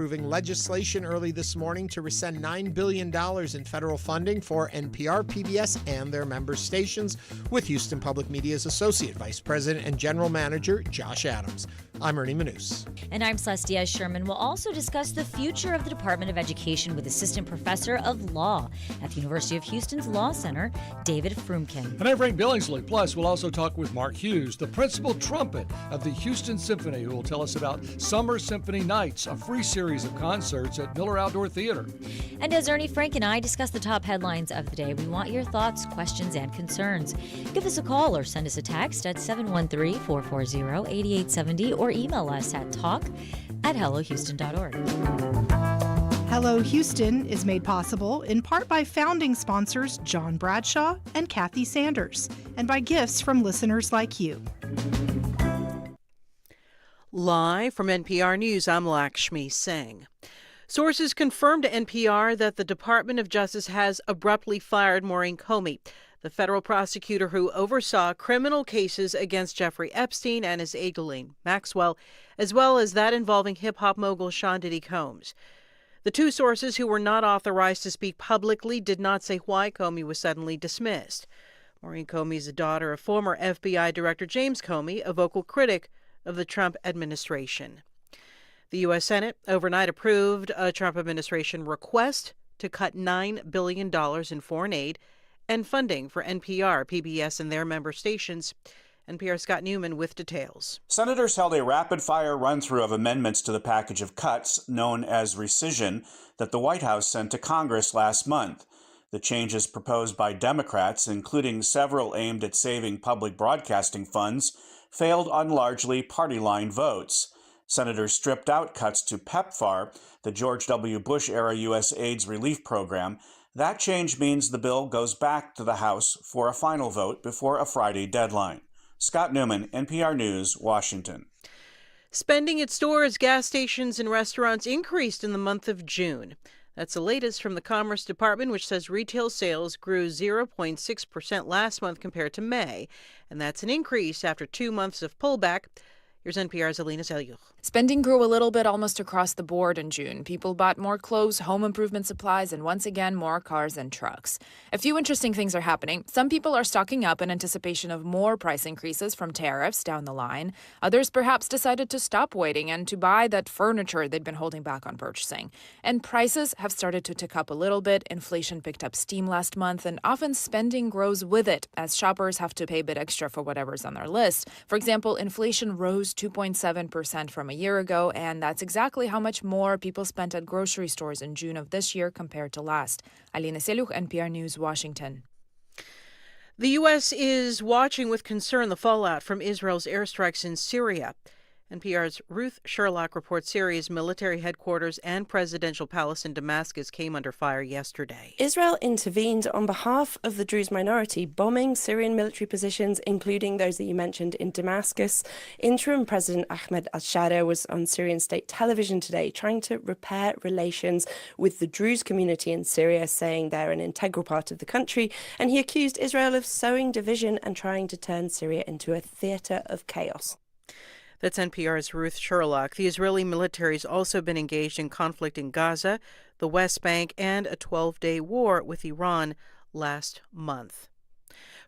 approving legislation early this morning to rescind $9 billion in federal funding for NPR, PBS, and their member stations, with Houston Public Media's Associate Vice President and General Manager, Josh Adams. I'm Ernie Manous. And I'm Celestia Sherman. We'll also discuss the future of the Department of Education with Assistant Professor of Law at the University of Houston's Law Center, David Froomkin. And I'm Frank Billingsley. Plus, we'll also talk with Mark Hughes, the principal trumpet of the Houston Symphony, who will tell us about Summer Symphony Nights, a free series of concerts at Miller Outdoor Theater. And as Ernie, Frank, and I discuss the top headlines of the day, we want your thoughts, questions, and concerns. Give us a call or send us a text at 713-440-8870 or email us at talk@hellohouston.org. Hello Houston is made possible in part by founding sponsors John Bradshaw and Kathy Sanders, and by gifts from listeners like you. Live from NPR News, I'm Lakshmi Singh. Sources confirmed to NPR that the Department of Justice has abruptly fired Maureen Comey, the federal prosecutor who oversaw criminal cases against Jeffrey Epstein and his aide Ghislaine Maxwell, as well as that involving hip-hop mogul Sean Diddy Combs. The two sources, who were not authorized to speak publicly, did not say why Comey was suddenly dismissed. Maureen Comey is the daughter of former FBI Director James Comey, a vocal critic of the Trump administration. The U.S. Senate overnight approved a Trump administration request to cut $9 billion in foreign aid and funding for NPR, PBS, and their member stations. NPR's Scott Newman with details. Senators held a rapid-fire run-through of amendments to the package of cuts, known as rescission, that the White House sent to Congress last month. The changes proposed by Democrats, including several aimed at saving public broadcasting funds, failed on largely party-line votes. Senators stripped out cuts to PEPFAR, the George W. Bush-era U.S. AIDS relief program. That change means the bill goes back to the House for a final vote before a Friday deadline. Scott Newman, NPR News, Washington. Spending at stores, gas stations, and restaurants increased in the month of June. That's the latest from the Commerce Department, which says retail sales grew 0.6% last month compared to May. And that's an increase after 2 months of pullback. Here's NPR's Alina Selyukh. Spending grew a little bit almost across the board in June. People bought more clothes, home improvement supplies, and once again, more cars and trucks. A few interesting things are happening. Some people are stocking up in anticipation of more price increases from tariffs down the line. Others perhaps decided to stop waiting and to buy that furniture they'd been holding back on purchasing. And prices have started to tick up a little bit. Inflation picked up steam last month, and often spending grows with it as shoppers have to pay a bit extra for whatever's on their list. For example, inflation rose 2.7% from a year ago, and that's exactly how much more people spent at grocery stores in June of this year compared to last. Alina Selyukh, NPR News, Washington. The U.S. is watching with concern the fallout from Israel's airstrikes in Syria. NPR's Ruth Sherlock reports Syria's military headquarters and presidential palace in Damascus came under fire yesterday. Israel intervened on behalf of the Druze minority, bombing Syrian military positions, including those that you mentioned in Damascus. Interim President Ahmed al-Shara was on Syrian state television today trying to repair relations with the Druze community in Syria, saying they're an integral part of the country, and he accused Israel of sowing division and trying to turn Syria into a theater of chaos. That's NPR's Ruth Sherlock. The Israeli military has also been engaged in conflict in Gaza, the West Bank, and a 12-day war with Iran last month.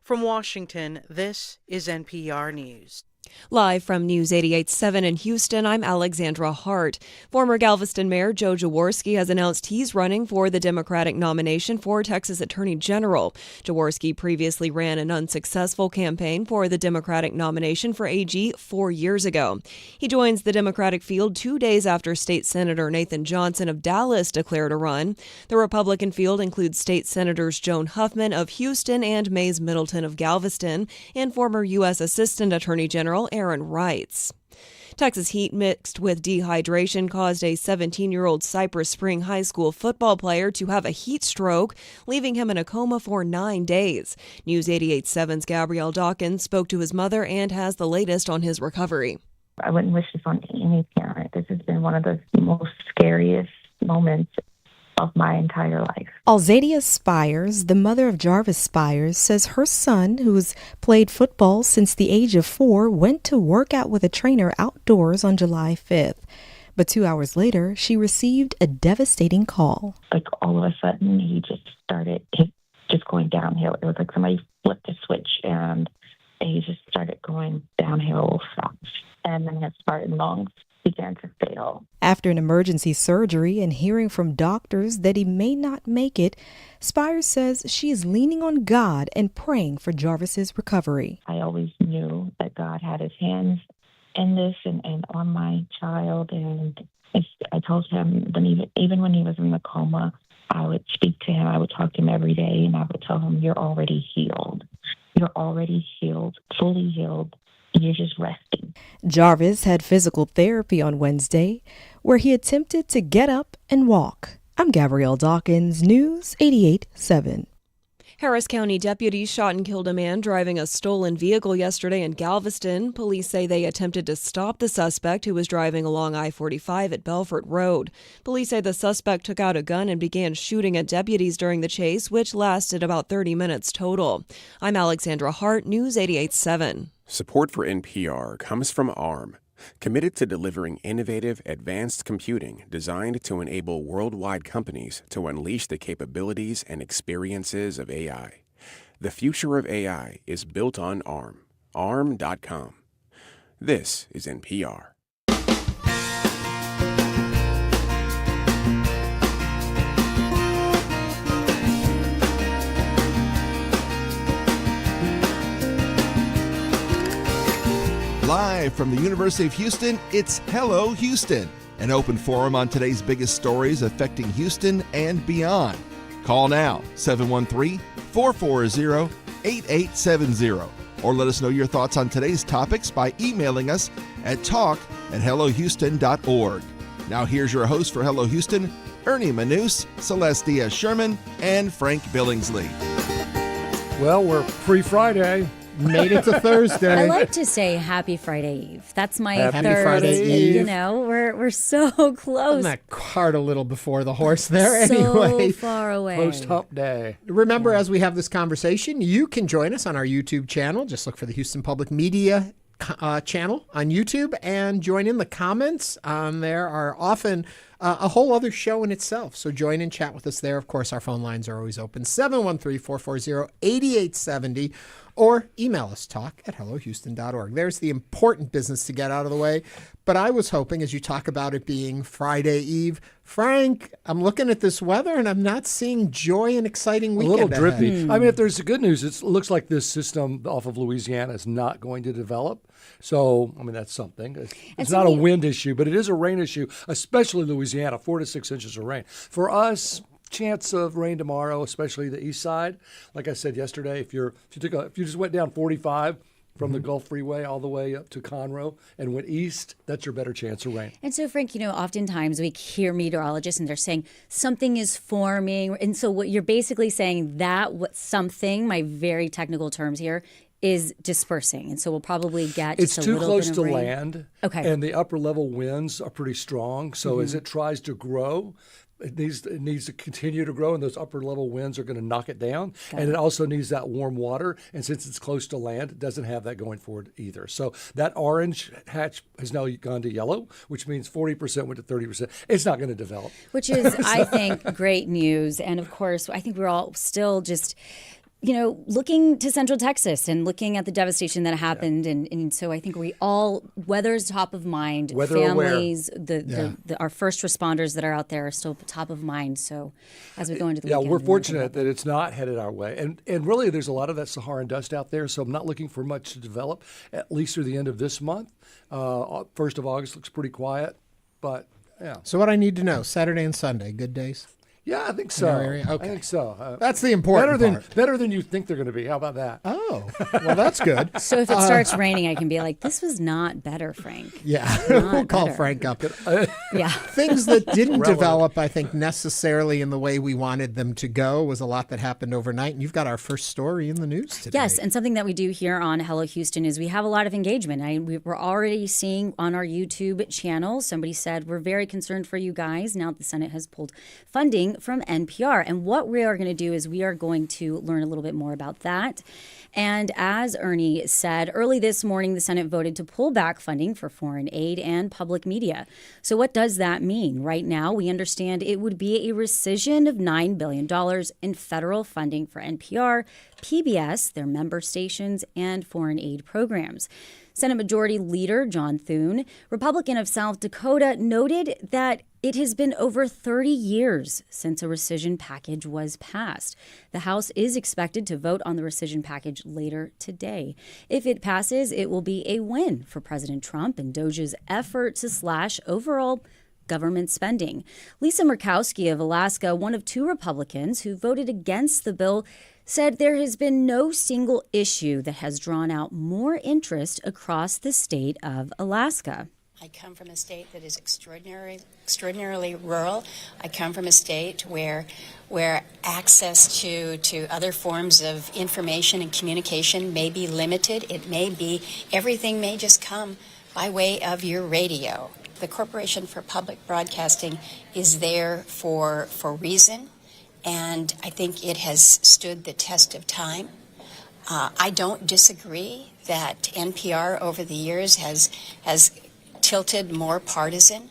From Washington, this is NPR News. Live from News 88.7 in Houston, I'm Alexandra Hart. Former Galveston Mayor Joe Jaworski has announced he's running for the Democratic nomination for Texas Attorney General. Jaworski previously ran an unsuccessful campaign for the Democratic nomination for AG 4 years ago. He joins the Democratic field 2 days after State Senator Nathan Johnson of Dallas declared a run. The Republican field includes State Senators Joan Huffman of Houston and Mays Middleton of Galveston, and former U.S. Assistant Attorney General Aaron Reitz. Texas heat mixed with dehydration caused a 17-year-old Cypress Spring High School football player to have a heat stroke, leaving him in a coma for 9 days. News 88.7's Gabrielle Dawkins spoke to his mother and has the latest on his recovery. I wouldn't wish this on any parent. This has been one of the most scariest moments of my entire life. Alzadia Spires, the mother of Jarvis Spires, says her son, who's played football since the age of 4, went to work out with a trainer outdoors on July 5th. But 2 hours later, she received a devastating call. Like all of a sudden, he just started just going downhill. It was like somebody flipped a switch and he just started going downhill fast. And then his heart and lungs began to fail. After an emergency surgery and hearing from doctors that he may not make it, Spires says she is leaning on God and praying for Jarvis's recovery. I always knew that God had his hands in this and on my child. And I told him, even when he was in the coma, I would speak to him. I would talk to him every day, and I would tell him, you're already healed. You're already healed, fully healed. You're just resting. Jarvis had physical therapy on Wednesday, where he attempted to get up and walk. I'm Gabrielle Dawkins, News 88.7. Harris County deputies shot and killed a man driving a stolen vehicle yesterday in Galveston. Police say they attempted to stop the suspect who was driving along I-45 at Belfort Road. Police say the suspect took out a gun and began shooting at deputies during the chase, which lasted about 30 minutes total. I'm Alexandra Hart, News 88.7. Support for NPR comes from ARM, committed to delivering innovative, advanced computing designed to enable worldwide companies to unleash the capabilities and experiences of AI. The future of AI is built on ARM. ARM.com. This is NPR. Live from the University of Houston, it's Hello Houston, an open forum on today's biggest stories affecting Houston and beyond. Call now, 713-440-8870, or let us know your thoughts on today's topics by emailing us at talk@hellohouston.org. Now here's your host for Hello Houston, Ernie Manous, Celeste Diaz-Sherman, and Frank Billingsley. Well, we're pre-Friday. Made it to Thursday. I like to say Happy Friday Eve. That's my Happy third. Friday Eve. You know, we're so close. I'm that cart a little before the horse there. So anyway, far away. Post hump day. Remember, as we have this conversation, you can join us on our YouTube channel. Just look for the Houston Public Media channel on YouTube and join in the comments. There are often a whole other show in itself. So join and chat with us there. Of course, our phone lines are always open, 713-440-8870, or email us, talk@hellohouston.org. There's the important business to get out of the way. But I was hoping, as you talk about it being Friday Eve, Frank, I'm looking at this weather and I'm not seeing joy and exciting weekend. A little drippy. Ahead. I mean, if there's the good news, it looks like this system off of Louisiana is not going to develop. So, I mean, that's something. It's not a wind issue, but it is a rain issue, especially Louisiana, 4 to 6 inches of rain. For us, chance of rain tomorrow, especially the east side. Like I said yesterday, if you just went down 45 from the Gulf Freeway all the way up to Conroe and went east, that's your better chance of rain. And so, Frank, oftentimes we hear meteorologists and they're saying something is forming. And so what you're basically saying that what something, my very technical terms here, is dispersing. And so we'll probably get just a little bit of rain. It's too close to land. Okay. And the upper level winds are pretty strong. So as it tries to grow, it needs to continue to grow, and those upper level winds are going to knock it down. And it also needs that warm water. And since it's close to land, it doesn't have that going for it either. So that orange hatch has now gone to yellow, which means 40% went to 30%. It's not going to develop. Which is, I think, great news. And of course, I think we're all still just looking to Central Texas and looking at the devastation that happened. Yeah. And so I think we all, weather's top of mind. Weather families, our first responders that are out there are still top of mind. So as we go into the weekend. Yeah, we're fortunate that it's not headed our way. And really, there's a lot of that Saharan dust out there, so I'm not looking for much to develop, at least through the end of this month. 1st of August looks pretty quiet, but yeah. So what I need to know, Saturday and Sunday, good days? Yeah, I think so. Okay. I think so. That's the important part. Better than you think they're going to be. How about that? Oh, well, that's good. So if it starts raining, I can be like, this was not better, Frank. Yeah, we'll call Frank up. Yeah. Things that didn't develop, I think, necessarily in the way we wanted them to go was a lot that happened overnight. And you've got our first story in the news today. Yes, and something that we do here on Hello Houston is we have a lot of engagement. We're already seeing on our YouTube channel, somebody said, we're very concerned for you guys. Now the Senate has pulled funding funding from NPR. And what we are going to do is we are going to learn a little bit more about that. And as Ernie said, early this morning, the Senate voted to pull back funding for foreign aid and public media. So what does that mean? Right now, we understand it would be a rescission of $9 billion in federal funding for NPR, PBS, their member stations, and foreign aid programs. Senate Majority Leader John Thune, Republican of South Dakota, noted that it has been over 30 years since a rescission package was passed. The House is expected to vote on the rescission package later today. If it passes, it will be a win for President Trump and DOGE's effort to slash overall government spending. Lisa Murkowski of Alaska, one of 2 Republicans who voted against the bill, said there has been no single issue that has drawn out more interest across the state of Alaska. I come from a state that is extraordinarily rural. I come from a state where access to other forms of information and communication may be limited. Everything may just come by way of your radio. The Corporation for Public Broadcasting is there for reason, and I think it has stood the test of time. I don't disagree that NPR over the years has tilted more partisan.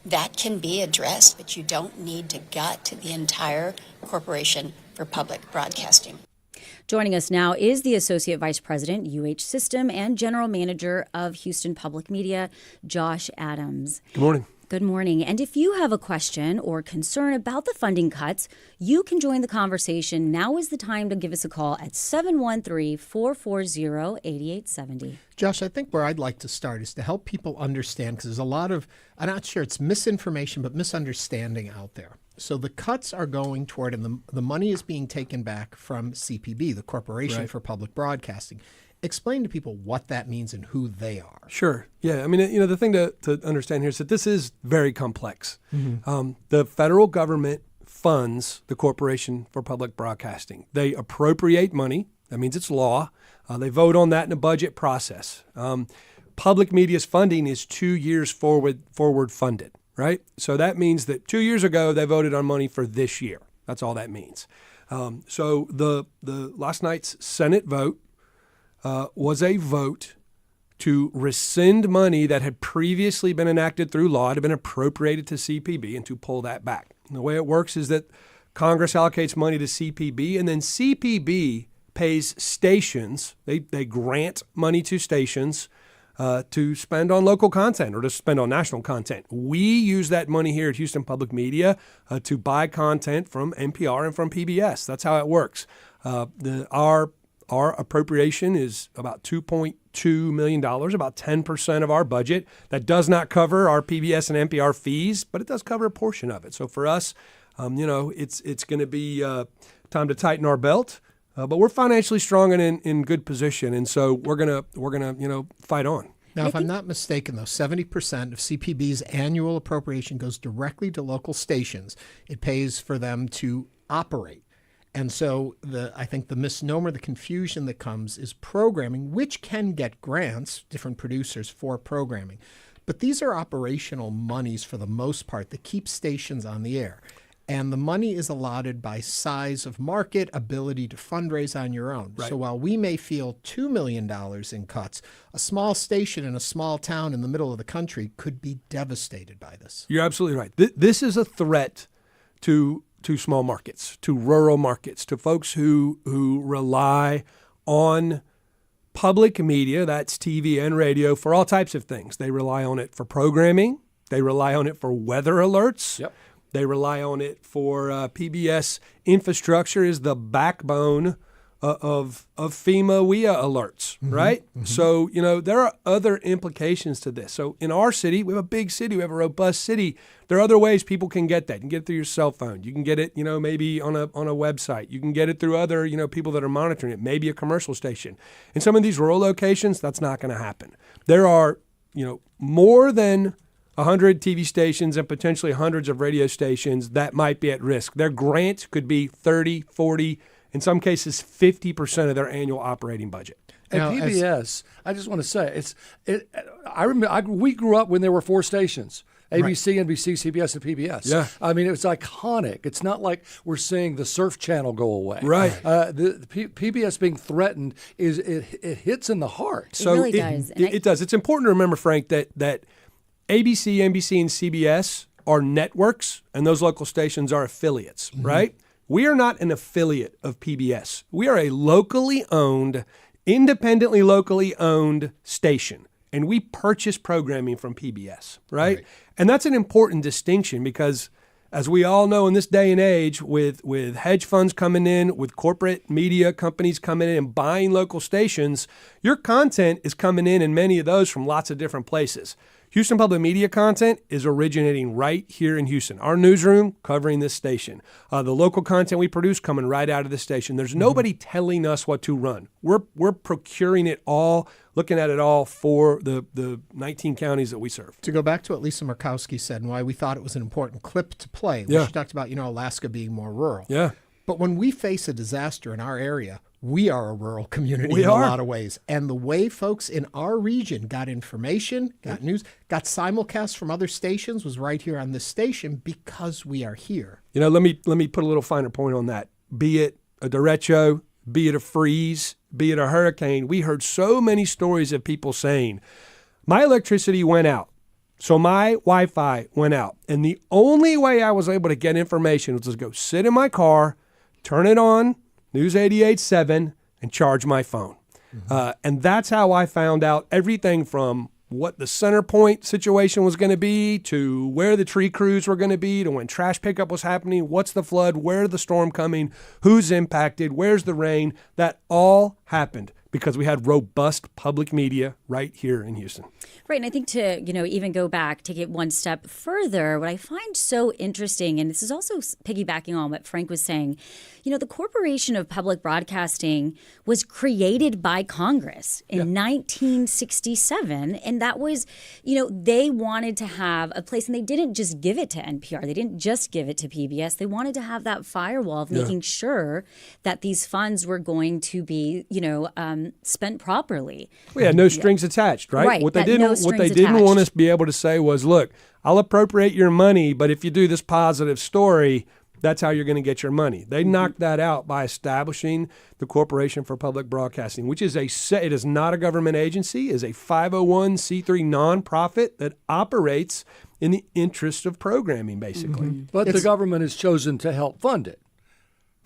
That can be addressed, but you don't need to gut the entire Corporation for Public Broadcasting. Joining us now is the Associate Vice President, UH System, and General Manager of Houston Public Media, Josh Adams. Good morning. Good morning. And if you have a question or concern about the funding cuts, you can join the conversation. Now is the time to give us a call at 713-440-8870. Josh, I think where I'd like to start is to help people understand, because there's a lot of, I'm not sure it's misinformation, but misunderstanding out there. So the cuts are going toward, and the money is being taken back from CPB, the Corporation for Public Broadcasting. Explain to people what that means and who they are. Sure. Yeah. I mean, the thing to understand here is that this is very complex. Mm-hmm. The federal government funds the Corporation for Public Broadcasting. They appropriate money. That means it's law. They vote on that in a budget process. Public media's funding is 2 years forward funded, right? So that means that 2 years ago, they voted on money for this year. That's all that means. So the last night's Senate vote was a vote to rescind money that had previously been enacted through law, had been appropriated to CPB, and to pull that back. And the way it works is that Congress allocates money to CPB, and then CPB pays stations. They grant money to stations to spend on local content or to spend on national content. We use that money here at Houston Public Media to buy content from NPR and from PBS. That's how it works. Our appropriation is about $2.2 million, about 10% of our budget. That does not cover our PBS and NPR fees, but it does cover a portion of it. So for us, it's going to be time to tighten our belt, but we're financially strong and in good position, and so we're gonna fight on. Now, if I'm not mistaken, though, 70% of CPB's annual appropriation goes directly to local stations. It pays for them to operate. And so I think the misnomer, the confusion that comes is programming, which can get grants, different producers for programming. But these are operational monies for the most part that keep stations on the air. And the money is allotted by size of market, ability to fundraise on your own. Right. So while we may feel $2 million in cuts, a small station in a small town in the middle of the country could be devastated by this. You're absolutely right. This is a threat to small markets, to rural markets, to folks who rely on public media, that's TV and radio, for all types of things. They rely on it for programming. They rely on it for weather alerts. Yep. They rely on it for PBS infrastructure is the backbone of FEMA WIA alerts, right? Mm-hmm. So, there are other implications to this. So in our city, we have a big city, we have a robust city. There are other ways people can get that. You can get it through your cell phone. You can get it, maybe on a website. You can get it through other, people that are monitoring it, maybe a commercial station. In some of these rural locations, that's not going to happen. There are, more than 100 TV stations and potentially hundreds of radio stations that might be at risk. Their grant could be 30, 40, in some cases 50% of their annual operating budget. And PBS, I just want to say, we grew up when there were 4 stations. ABC, NBC, CBS, and PBS. Yeah. I mean, it was iconic. It's not like we're seeing the Surf Channel go away. Right. The PBS being threatened it hits in the heart. So it really does. It does. It's important to remember, Frank, that ABC, NBC, and CBS are networks, and those local stations are affiliates, right? We are not an affiliate of PBS. We are a locally owned, independently locally owned station, and we purchase programming from PBS, right? And that's an important distinction because, as we all know in this day and age, with hedge funds coming in, with corporate media companies coming in and buying local stations, your content is coming in many of those from lots of different places. Houston Public Media content is originating right here in Houston. Our newsroom covering this station. The local content we produce coming right out of this station. There's nobody telling us what to run. We're procuring it all, looking at it all for the 19 counties that we serve. To go back to what Lisa Murkowski said and why we thought it was an important clip to play, Yeah. she talked about, Alaska being more rural. Yeah. But when we face a disaster in our area, we are a rural community We in are. a lot of ways. And the way folks in our region got information, got news, got simulcasts from other stations was right here on this station because we are here. Let me put a little finer point on that. Be it a derecho, be it a freeze, be it a hurricane, we heard so many stories of people saying, my electricity went out, so my Wi-Fi went out. And the only way I was able to get information was to go sit in my car, turn it on, News 88.7, and charge my phone. And that's how I found out everything from what the center point situation was going to be, to where the tree crews were going to be, to when trash pickup was happening, what's the flood, where's the storm coming, who's impacted, where's the rain. That all happened because we had robust public media right here in Houston. Right, and I think to, even go back, take it one step further, what I find so interesting, and this is also piggybacking on what Frank was saying, the Corporation of Public Broadcasting was created by Congress in 1967, and that was, they wanted to have a place, and they didn't just give it to NPR, they didn't just give it to PBS, they wanted to have that firewall of making sure that these funds were going to be, spent properly. We had no strings attached, right? Right, What they that no didn't strings want us attached. to be able to say was, look, I'll appropriate your money, but if you do this positive story, that's how you're going to get your money. They knocked that out by establishing the Corporation for Public Broadcasting, which is it is not a government agency, is a 501c3 nonprofit that operates in the interest of programming, basically. But the government has chosen to help fund it.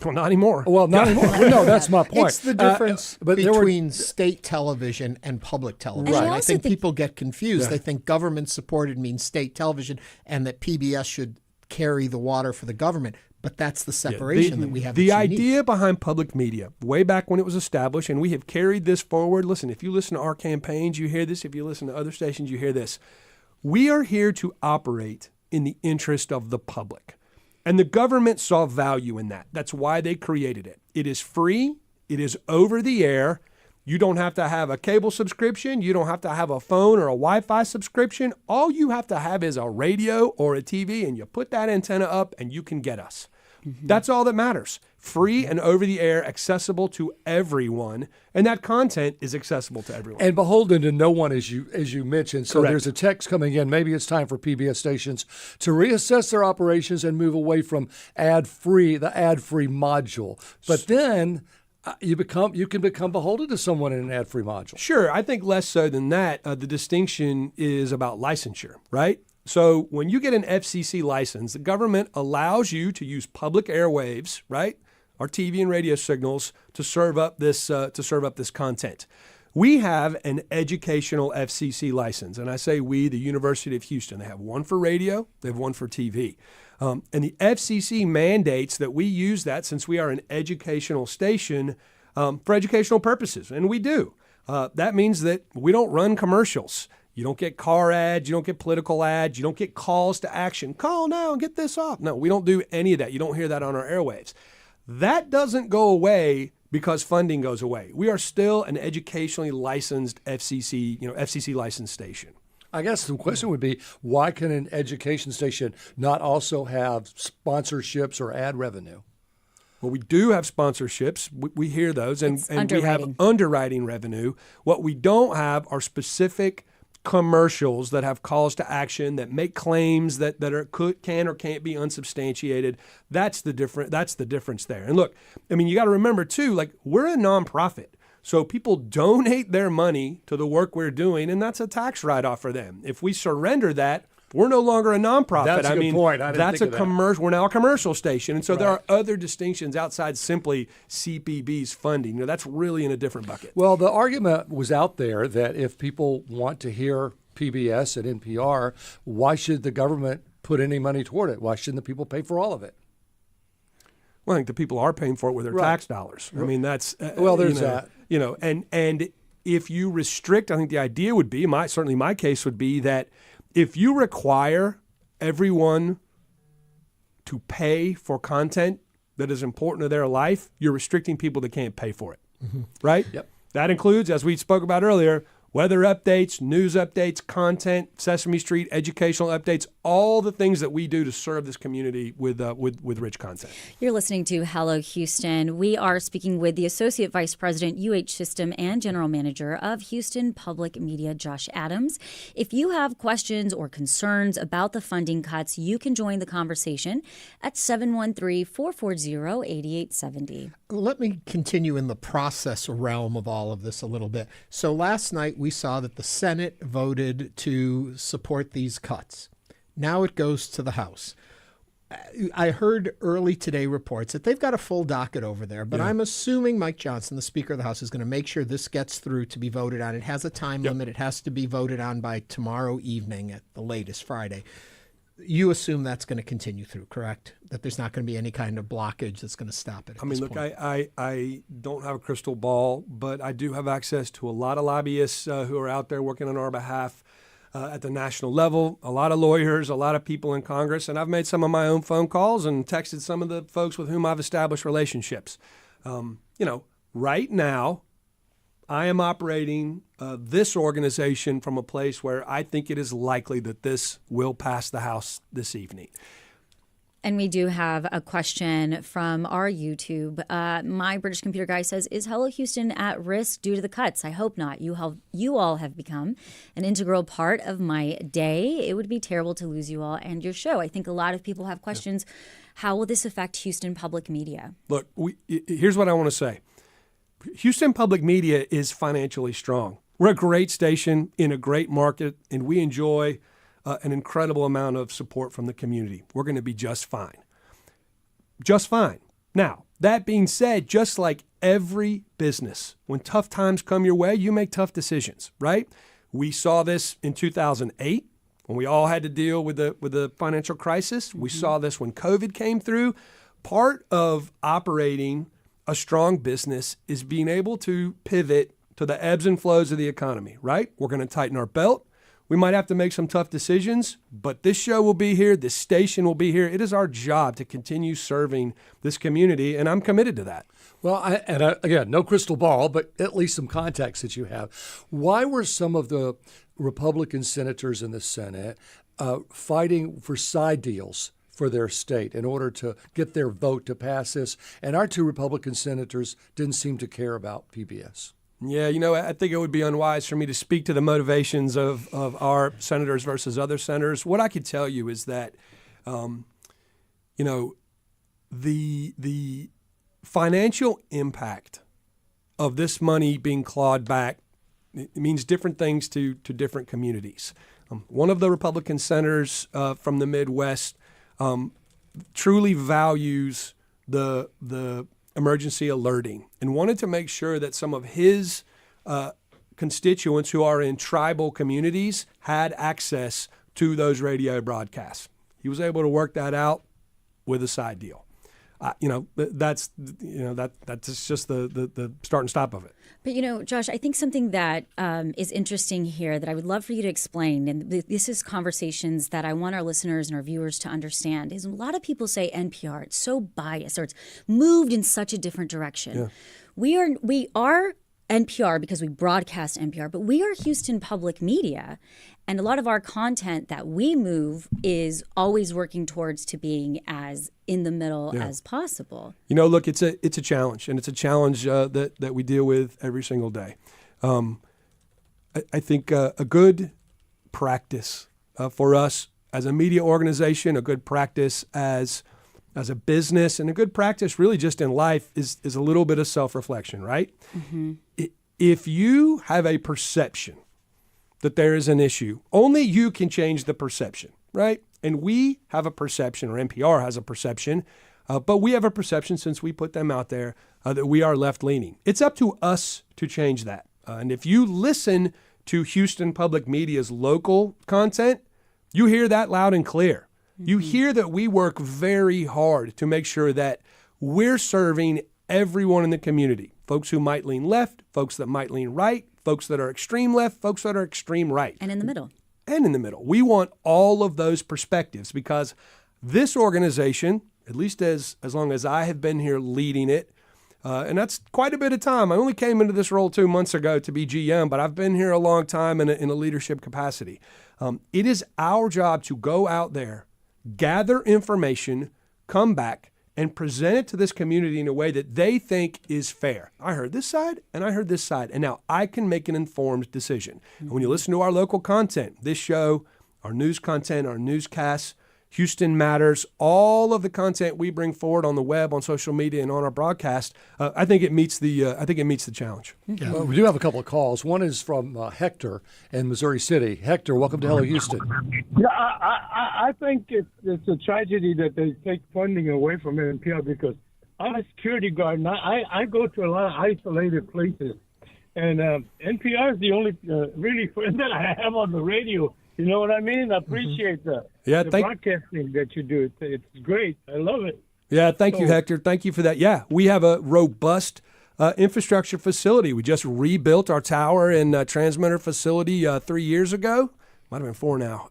Well, not anymore. Well, not anymore. No, that's my point. It's the difference but between state television and public television. Right. I think people get confused. Yeah. They think government-supported means state television and that PBS should carry the water for the government. But that's the separation that we have. The that's unique. idea behind public media, way back when it was established, and we have carried this forward. Listen, if you listen to our campaigns, you hear this. If you listen to other stations, you hear this. We are here to operate in the interest of the public. And the government saw value in that. That's why they created it. It is free. It is over the air. You don't have to have a cable subscription. You don't have to have a phone or a Wi-Fi subscription. All you have to have is a radio or a TV, and you put that antenna up and you can get us. That's all that matters. Free and over the air, accessible to everyone, and that content is accessible to everyone. And beholden to no one, as you mentioned. So Correct. there's a text coming in. Maybe it's time for PBS stations to reassess their operations and move away from the ad-free module. But then you can become beholden to someone in an ad-free module. Sure, I think less so than that. The distinction is about licensure, right? So when you get an FCC license, the government allows you to use public airwaves, right, our TV and radio signals, to serve up this content. We have an educational FCC license, and I say we, the University of Houston. They have one for radio, they have one for TV. And the FCC mandates that we use that, since we are an educational station, for educational purposes, and we do. That means that we don't run commercials. You don't get car ads, you don't get political ads, you don't get calls to action. Call now and get this off. No, we don't do any of that. You don't hear that on our airwaves. That doesn't go away because funding goes away. We are still an educationally licensed FCC licensed station. I guess the question would be, why can an education station not also have sponsorships or ad revenue? Well, we do have sponsorships. We hear those, and we have underwriting revenue. What we don't have are specific commercials that have calls to action, that make claims that can or can't be unsubstantiated. That's the difference there. And look, I mean, you got to remember too, like, we're a nonprofit. So people donate their money to the work we're doing, and that's a tax write-off for them. If we surrender that, we're no longer a nonprofit. That's a good point. I didn't think of that. Commercial. We're now a commercial station, and so there are other distinctions outside simply CPB's funding. That's really in a different bucket. Well, the argument was out there that if people want to hear PBS and NPR, why should the government put any money toward it? Why shouldn't the people pay for all of it? Well, I think the people are paying for it with their tax dollars. I mean, that's there's that. And if you restrict, I think the idea would be, certainly my case would be that if you require everyone to pay for content that is important to their life, you're restricting people that can't pay for it, right? Yep. That includes, as we spoke about earlier, weather updates, news updates, content, Sesame Street, educational updates, all the things that we do to serve this community with rich content. You're listening to Hello Houston. We are speaking with the Associate Vice President, UH System and General Manager of Houston Public Media, Josh Adams. If you have questions or concerns about the funding cuts, you can join the conversation at 713-440-8870. Let me continue in the process realm of all of this a little bit. So last night we saw that the Senate voted to support these cuts. Now it goes to the House. I heard early today reports that they've got a full docket over there, but I'm assuming Mike Johnson, the Speaker of the House, is going to make sure this gets through to be voted on. It has a time limit. It has to be voted on by tomorrow evening at the latest, Friday. You assume that's going to continue through, correct? That there's not going to be any kind of blockage that's going to stop it. I mean, look, I don't have a crystal ball, but I do have access to a lot of lobbyists who are out there working on our behalf at the national level, a lot of lawyers, a lot of people in Congress, and I've made some of my own phone calls and texted some of the folks with whom I've established relationships. Right now, I am operating this organization from a place where I think it is likely that this will pass the House this evening. And we do have a question from our YouTube. My British computer guy says, is Hello Houston at risk due to the cuts? I hope not. You all have become an integral part of my day. It would be terrible to lose you all and your show. I think a lot of people have questions. How will this affect Houston Public Media? Look, here's what I want to say. Houston Public Media is financially strong. We're a great station in a great market, and we enjoy an incredible amount of support from the community. We're going to be just fine. Just fine. Now, that being said, just like every business, when tough times come your way, you make tough decisions, right? We saw this in 2008 when we all had to deal with the financial crisis. We saw this when COVID came through. Part of operating a strong business is being able to pivot to the ebbs and flows of the economy, right? We're going to tighten our belt. We might have to make some tough decisions, but this show will be here. This station will be here. It is our job to continue serving this community, and I'm committed to that. Well, again, no crystal ball, but at least some context that you have. Why were some of the Republican senators in the Senate fighting for side deals for their state in order to get their vote to pass this? And our two Republican senators didn't seem to care about PBS. Yeah, I think it would be unwise for me to speak to the motivations of our senators versus other senators. What I could tell you is that, the financial impact of this money being clawed back, it means different things to different communities. One of the Republican senators from the Midwest truly values the emergency alerting and wanted to make sure that some of his constituents who are in tribal communities had access to those radio broadcasts. He was able to work that out with a side deal. That's just the start and stop of it. But, Josh, I think something that is interesting here that I would love for you to explain, and this is conversations that I want our listeners and our viewers to understand, is a lot of people say NPR, it's so biased, or it's moved in such a different direction. Yeah. We are NPR because we broadcast NPR, but we are Houston Public Media, and a lot of our content that we move is always working towards to being as in the middle as possible. Look, it's a challenge, and it's a challenge that we deal with every single day. I think a good practice for us as a media organization, a good practice as a business, and a good practice really just in life is a little bit of self-reflection, right? Mm-hmm. If you have a perception that there is an issue, only you can change the perception, right? And we have a perception, or NPR has a perception, but we have a perception since we put them out there that we are left-leaning. It's up to us to change that. And if you listen to Houston Public Media's local content, you hear that loud and clear. Mm-hmm. You hear that we work very hard to make sure that we're serving everyone in the community. Folks who might lean left, folks that might lean right, folks that are extreme left, folks that are extreme right. And in the middle. And in the middle. We want all of those perspectives because this organization, at least as long as I have been here leading it, and that's quite a bit of time. I only came into this role 2 months ago to be GM, but I've been here a long time in a leadership capacity. It is our job to go out there, gather information, come back, and present it to this community in a way that they think is fair. I heard this side, and I heard this side, and now I can make an informed decision. Mm-hmm. And when you listen to our local content, this show, our news content, our newscasts, Houston Matters, all of the content we bring forward on the web, on social media, and on our broadcast, I think it meets the challenge. Yeah. Well, we do have a couple of calls. One is from Hector in Missouri City. Hector, welcome to Hello Houston. Yeah, I think it's a tragedy that they take funding away from NPR because I'm a security guard, and I go to a lot of isolated places, and NPR is the only really friend that I have on the radio. You know what I mean? I appreciate the broadcasting that you do. It's great. I love it. Yeah, thank you, Hector. Thank you for that. Yeah, we have a robust infrastructure facility. We just rebuilt our tower and transmitter facility 3 years ago. Might have been 4 now.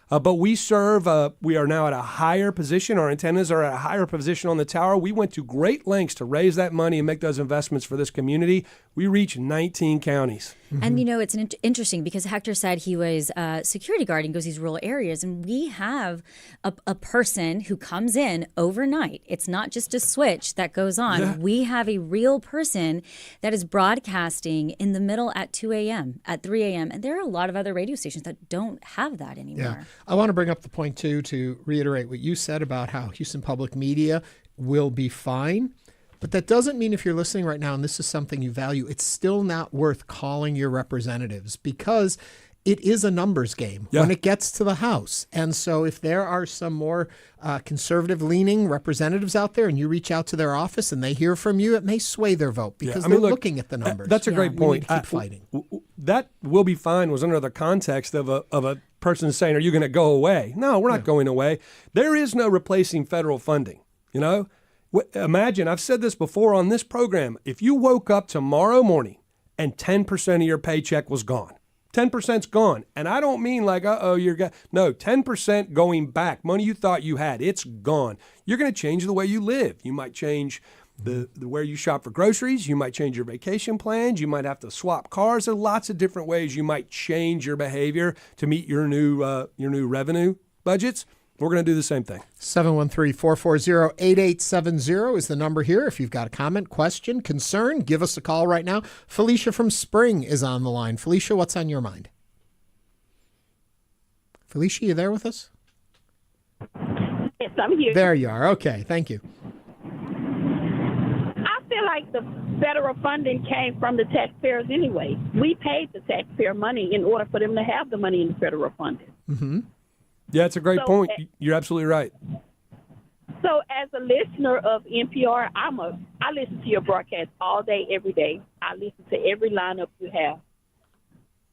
But we serve, we are now at a higher position. Our antennas are at a higher position on the tower. We went to great lengths to raise that money and make those investments for this community. We reach 19 counties. Mm-hmm. And, it's interesting because Hector said he was a security guard and goes these rural areas. And we have a person who comes in overnight. It's not just a switch that goes on. Yeah. We have a real person that is broadcasting in the middle at 2 a.m., at 3 a.m. And there are a lot of other radio stations that don't have that anymore. Yeah. I want to bring up the point, too, to reiterate what you said about how Houston Public Media will be fine. But that doesn't mean if you're listening right now and this is something you value, it's still not worth calling your representatives because it is a numbers game when it gets to the House. And so if there are some more conservative-leaning representatives out there and you reach out to their office and they hear from you, it may sway their vote because they're looking at the numbers. That's a great point. We need to keep fighting. That will be fine was under the context of a person saying, are you going to go away? No, we're not going away. There is no replacing federal funding, Imagine, I've said this before on this program, if you woke up tomorrow morning and 10% of your paycheck was gone, 10%'s gone. And I don't mean like, you're gone. No, 10% going back, money you thought you had, it's gone. You're going to change the way you live. You might change the where you shop for groceries. You might change your vacation plans. You might have to swap cars. There are lots of different ways you might change your behavior to meet your new revenue budgets. We're going to do the same thing. 713-440-8870 is the number here. If you've got a comment, question, concern, give us a call right now. Felicia from Spring is on the line. Felicia, what's on your mind? Felicia, you there with us? Yes, I'm here. There you are. Okay, thank you. I feel like the federal funding came from the taxpayers anyway. We paid the taxpayer money in order for them to have the money in the federal funding. Mm-hmm. Yeah, it's a great point. You're absolutely right. So as a listener of NPR, I listen to your broadcast all day, every day. I listen to every lineup you have.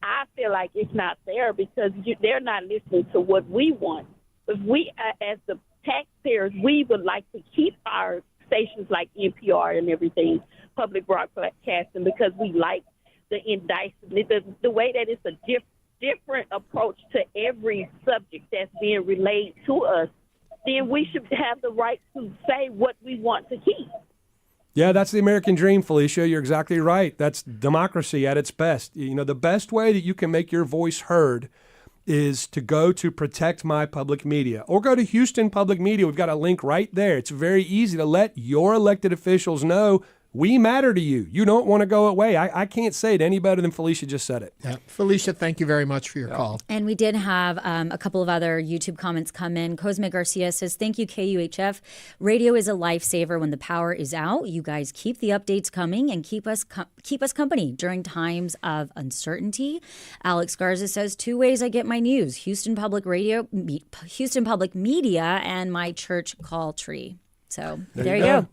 I feel like it's not fair because they're not listening to what we want. If we, as the taxpayers, we would like to keep our stations like NPR and everything, public broadcasting, because we like the indictment, the way that it's a different approach to every subject that's being relayed to us, then we should have the right to say what we want to keep. Yeah, that's the American dream, Felicia. You're exactly right. That's democracy at its best. The best way that you can make your voice heard is to go to Protect My Public Media or go to Houston Public Media. We've got a link right there. It's very easy to let your elected officials know We matter to you. You don't want to go away. I can't say it any better than Felicia just said it. Yeah. Felicia, thank you very much for your call. And we did have a couple of other YouTube comments come in. Cosme Garcia says, thank you, KUHF. Radio is a lifesaver when the power is out. You guys keep the updates coming and keep us company during times of uncertainty. Alex Garza says, 2 ways I get my news: Houston Public Radio, Houston Public Media, and my church call tree. So there you go.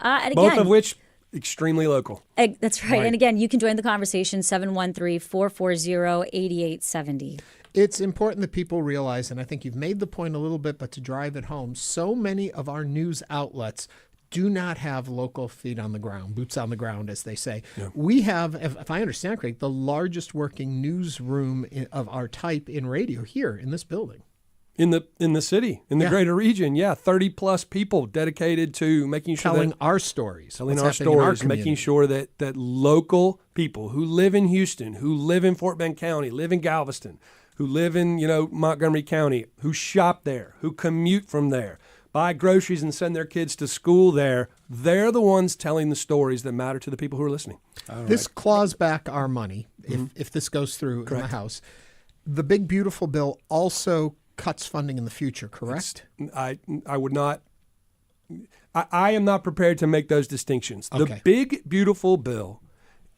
And Both again, of which extremely local. That's right. And again, you can join the conversation, 713-440-8870. It's important that people realize, and I think you've made the point a little bit, but to drive it home, so many of our news outlets do not have local feet on the ground, boots on the ground, as they say. Yeah. We have, if I understand correctly, the largest working newsroom of our type in radio here in this building. In the city, in the greater region, 30+ people dedicated to making sure telling our stories, making sure that local people who live in Houston, who live in Fort Bend County, live in Galveston, who live in Montgomery County, who shop there, who commute from there, buy groceries and send their kids to school there, they're the ones telling the stories that matter to the people who are listening. This claws back our money if this goes through in the House. The big beautiful bill also cuts funding in the future, correct? I would not. I am not prepared to make those distinctions. Okay. The big beautiful bill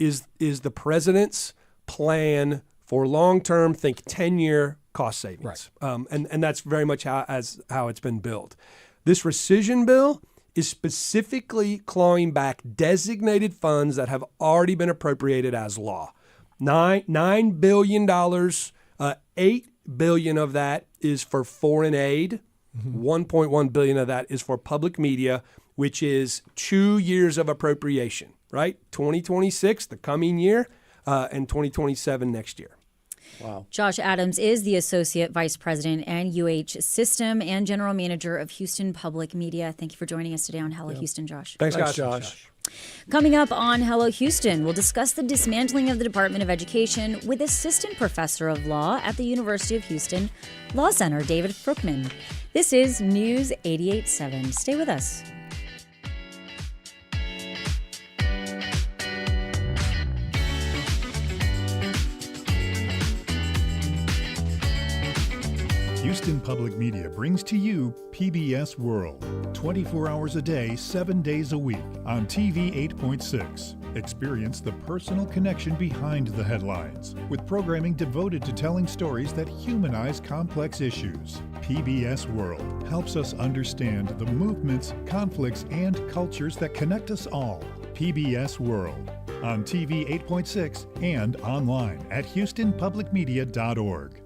is the president's plan for long-term, think 10-year cost savings, right. And that's very much how it's been built. This rescission bill is specifically clawing back designated funds that have already been appropriated as law. $9 billion, $8 billion of that is for foreign aid. 1.1 billion of that is for public media, which is 2 years of appropriation, right? 2026, the coming year, and 2027 next year. Wow. Josh Adams is the Associate Vice President and UH System and General Manager of Houston Public Media. Thank you for joining us today on Hello Houston, Josh. Thanks, Josh. Coming up on Hello Houston, we'll discuss the dismantling of the Department of Education with Assistant Professor of Law at the University of Houston Law Center, David Froomkin. This is News 88.7. Stay with us. Houston Public Media brings to you PBS World, 24 hours a day, 7 days a week on TV 8.6. Experience the personal connection behind the headlines with programming devoted to telling stories that humanize complex issues. PBS World helps us understand the movements, conflicts, and cultures that connect us all. PBS World on TV 8.6 and online at houstonpublicmedia.org.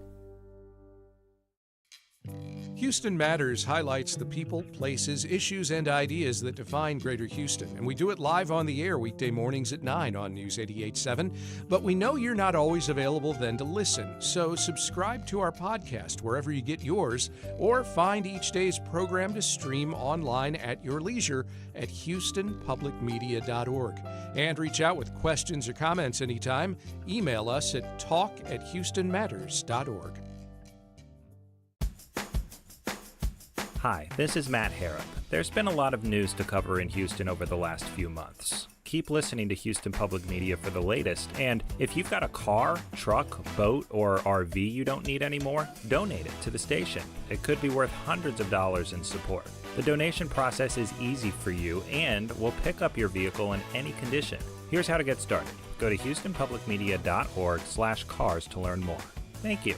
Houston Matters highlights the people, places, issues, and ideas that define Greater Houston. And we do it live on the air weekday mornings at 9 on News 88.7. But we know you're not always available then to listen. So subscribe to our podcast wherever you get yours, or find each day's program to stream online at your leisure at houstonpublicmedia.org. And reach out with questions or comments anytime. Email us at talk@houstonmatters.org. Hi, this is Matt Harrop. There's been a lot of news to cover in Houston over the last few months. Keep listening to Houston Public Media for the latest, and if you've got a car, truck, boat, or RV you don't need anymore, donate it to the station. It could be worth hundreds of dollars in support. The donation process is easy for you, and we'll pick up your vehicle in any condition. Here's how to get started. Go to houstonpublicmedia.org/cars to learn more. Thank you.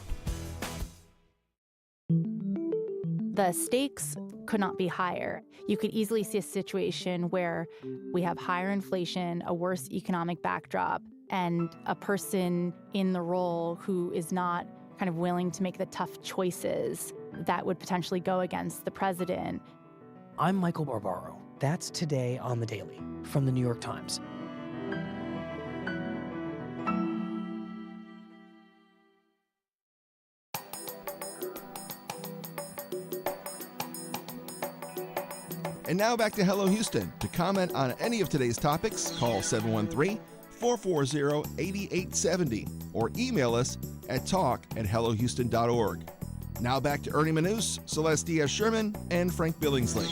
The stakes could not be higher. You could easily see a situation where we have higher inflation, a worse economic backdrop, and a person in the role who is not kind of willing to make the tough choices that would potentially go against the president. I'm Michael Barbaro. That's Today on the Daily from the New York Times. And now back to Hello Houston. To comment on any of today's topics, call 713-440-8870 or email us at talk@hellohouston.org. Now back to Ernie Manous, Celeste Diaz Sherman, and Frank Billingsley.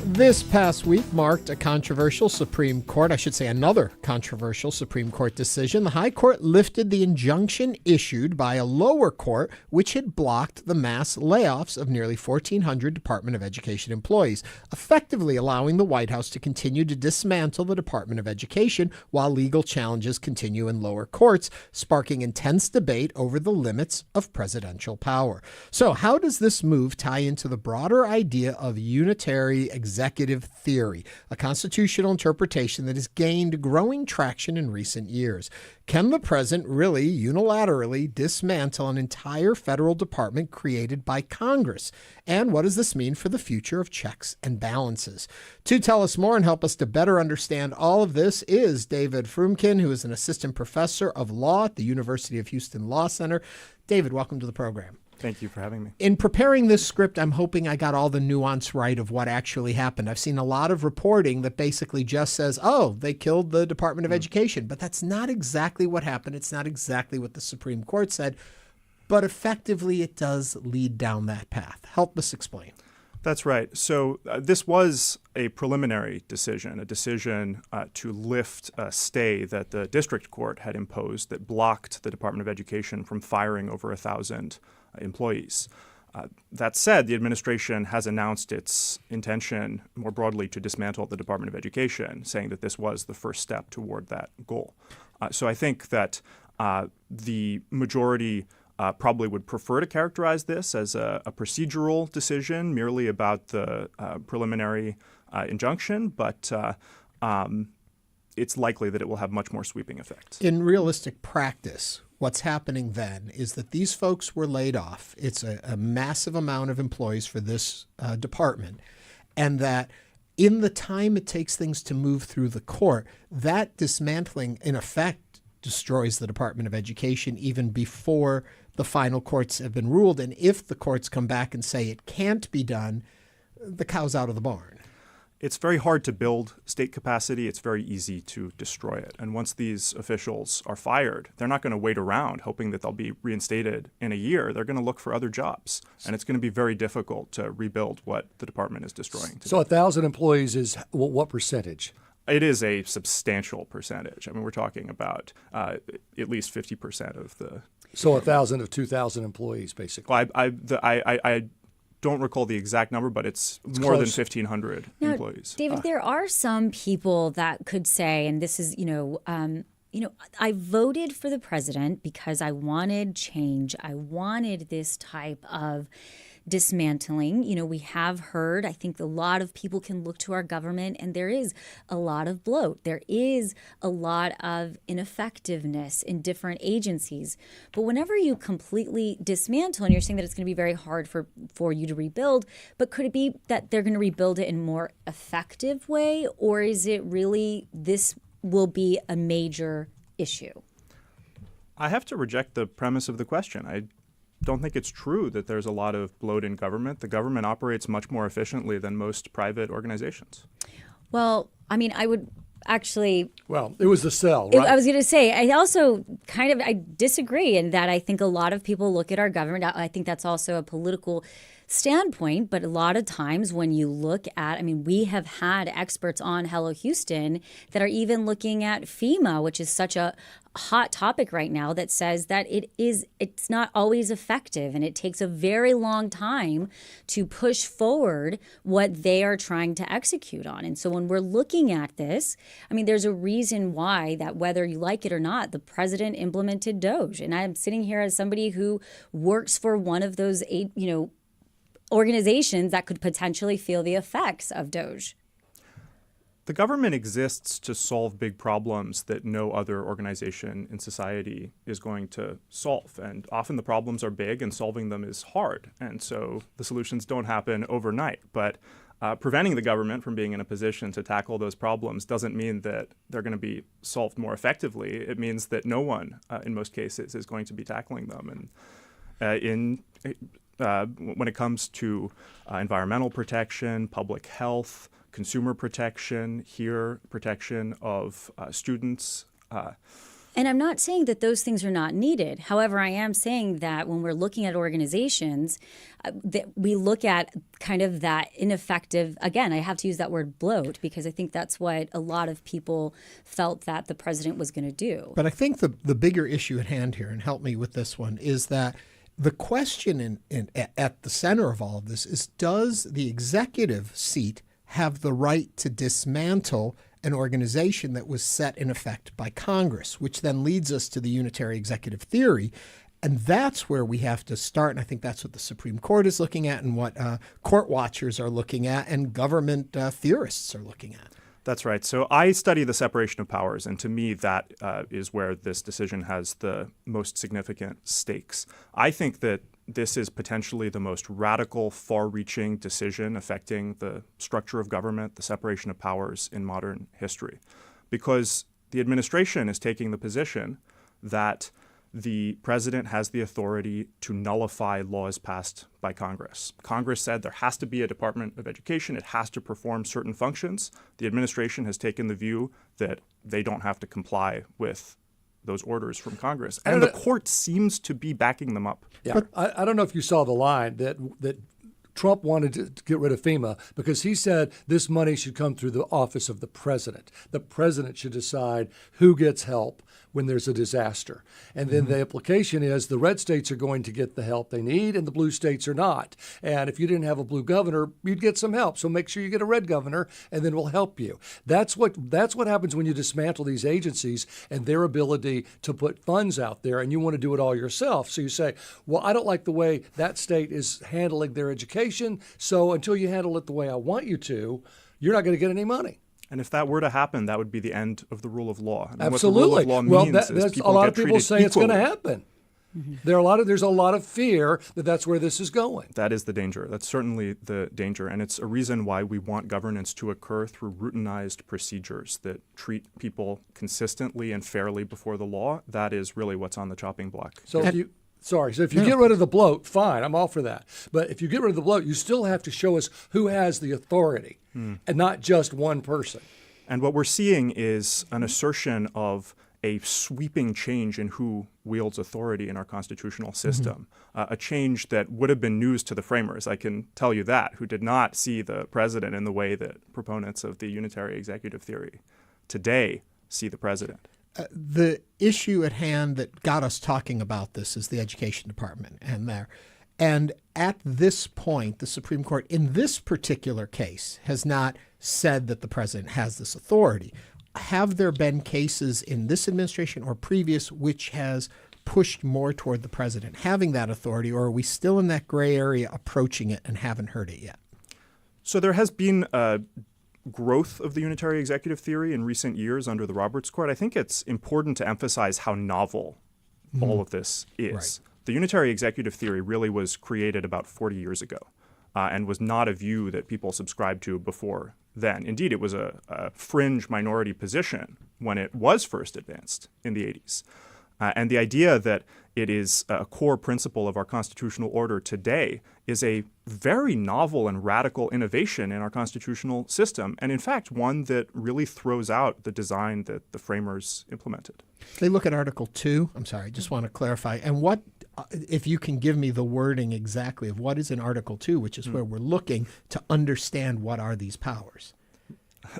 This past week marked a controversial Supreme Court, I should say another controversial Supreme Court decision. The High Court lifted the injunction issued by a lower court, which had blocked the mass layoffs of nearly 1,400 Department of Education employees, effectively allowing the White House to continue to dismantle the Department of Education while legal challenges continue in lower courts, sparking intense debate over the limits of presidential power. So how does this move tie into the broader idea of unitary executive theory, a constitutional interpretation that has gained growing traction in recent years? Can the president really unilaterally dismantle an entire federal department created by Congress? And what does this mean for the future of checks and balances? To tell us more and help us to better understand all of this is David Froomkin, who is an assistant professor of law at the University of Houston Law Center. David, welcome to the program. Thank you for having me. In preparing this script, I'm hoping I got all the nuance right of what actually happened. I've seen a lot of reporting that basically just says, oh, they killed the Department of Education. But that's not exactly what happened. It's not exactly what the Supreme Court said. But effectively, it does lead down that path. Help us explain. That's right. So this was a preliminary decision, a decision to lift a stay that the district court had imposed that blocked the Department of Education from firing over 1,000 employees. That said, the administration has announced its intention more broadly to dismantle the Department of Education, saying that this was the first step toward that goal. So I think that the majority probably would prefer to characterize this as a procedural decision, merely about the preliminary injunction, but it's likely that it will have much more sweeping effects. In realistic practice, what's happening then is that these folks were laid off. It's a massive amount of employees for this department, and that in the time it takes things to move through the court, that dismantling, in effect, destroys the Department of Education even before the final courts have been ruled. And if the courts come back and say it can't be done, the cow's out of the barn. It's very hard to build state capacity. It's very easy to destroy it. And once these officials are fired, they're not going to wait around hoping that they'll be reinstated in a year. They're going to look for other jobs. And it's going to be very difficult to rebuild what the department is destroying today. So 1,000 employees is what percentage? It is a substantial percentage. I mean, we're talking about at least 50% of the... So 1,000 of 2,000 employees, basically. Well, I don't recall the exact number, but it's more close. Than 1,500 employees. David, there are some people that could say, and this is, I voted for the president because I wanted change. I wanted this type of dismantling. We have heard, I think a lot of people can look to our government and there is a lot of bloat. There is a lot of ineffectiveness in different agencies. But whenever you completely dismantle, and you're saying that it's going to be very hard for you to rebuild, but could it be that they're going to rebuild it in a more effective way? Or is it really this will be a major issue? I have to reject the premise of the question. I don't think it's true that there's a lot of bloat in government. The government operates much more efficiently than most private organizations. Well, I mean, I would actually... Well, it was the cell, right? I was going to say, I also I disagree in that I think a lot of people look at our government. I think that's also a political standpoint, but a lot of times when you look at, we have had experts on Hello Houston that are even looking at FEMA, which is such a hot topic right now, that says that it's not always effective and it takes a very long time to push forward what they are trying to execute on. And so when we're looking at this, there's a reason why that, whether you like it or not, the president implemented DOGE. And I'm sitting here as somebody who works for one of those organizations that could potentially feel the effects of DOGE. The government exists to solve big problems that no other organization in society is going to solve. And often the problems are big and solving them is hard. And so the solutions don't happen overnight. But preventing the government from being in a position to tackle those problems doesn't mean that they're going to be solved more effectively. It means that no one, in most cases, is going to be tackling them. And when it comes to environmental protection, public health, consumer protection, protection of students, And I'm not saying that those things are not needed. However, I am saying that when we're looking at organizations, that we look at kind of that ineffective, again, I have to use that word bloat because I think that's what a lot of people felt that the president was going to do. But I think the bigger issue at hand here, and help me with this one, is that the question at the center of all of this is, does the executive seat have the right to dismantle an organization that was set in effect by Congress, which then leads us to the Unitary Executive Theory. And that's where we have to start. And I think that's what the Supreme Court is looking at and what court watchers are looking at and government theorists are looking at. That's right. So I study the separation of powers, and to me, that is where this decision has the most significant stakes. I think that this is potentially the most radical, far-reaching decision affecting the structure of government, the separation of powers in modern history, because the administration is taking the position that the president has the authority to nullify laws passed by Congress. Congress said there has to be a Department of Education. It has to perform certain functions. The administration has taken the view that they don't have to comply with those orders from Congress. And the court seems to be backing them up. Yeah, I don't know if you saw the line that Trump wanted to get rid of FEMA because he said this money should come through the office of the president. The president should decide who gets help when there's a disaster. And then the implication is the red states are going to get the help they need and the blue states are not. And if you didn't have a blue governor, you'd get some help. So make sure you get a red governor and then we'll help you. That's what happens when you dismantle these agencies and their ability to put funds out there and you want to do it all yourself. So you say, well, I don't like the way that state is handling their education. So until you handle it the way I want you to, you're not going to get any money. And if that were to happen, that would be the end of the rule of law. And absolutely. What the rule of law means is a lot of people say equally. it's going to happen. Mm-hmm. There's a lot of fear that that's where this is going. That is the danger. That's certainly the danger. And it's a reason why we want governance to occur through routinized procedures that treat people consistently and fairly before the law. That is really what's on the chopping block. So if you get rid of the bloat, fine, I'm all for that. But if you get rid of the bloat, you still have to show us who has the authority and not just one person. And what we're seeing is an assertion of a sweeping change in who wields authority in our constitutional system, a change that would have been news to the framers, I can tell you that, who did not see the president in the way that proponents of the Unitary Executive Theory today see the president. The issue at hand that got us talking about this is the Education Department and at this point, the Supreme Court in this particular case has not said that the president has this authority. Have there been cases in this administration or previous which has pushed more toward the president having that authority, or are we still in that gray area approaching it and haven't heard it yet? So there has been growth of the Unitary Executive Theory in recent years under the Roberts Court. I think it's important to emphasize how novel all of this is. Right. The Unitary Executive Theory really was created about 40 years ago and was not a view that people subscribed to before then. Indeed, it was a fringe minority position when it was first advanced in the 80s. And the idea that it is a core principle of our constitutional order today is a very novel and radical innovation in our constitutional system, and in fact, one that really throws out the design that the framers implemented. They look at Article 2. I'm sorry, I just want to clarify. And what, if you can give me the wording exactly of what is in Article 2, which is where we're looking to understand what are these powers.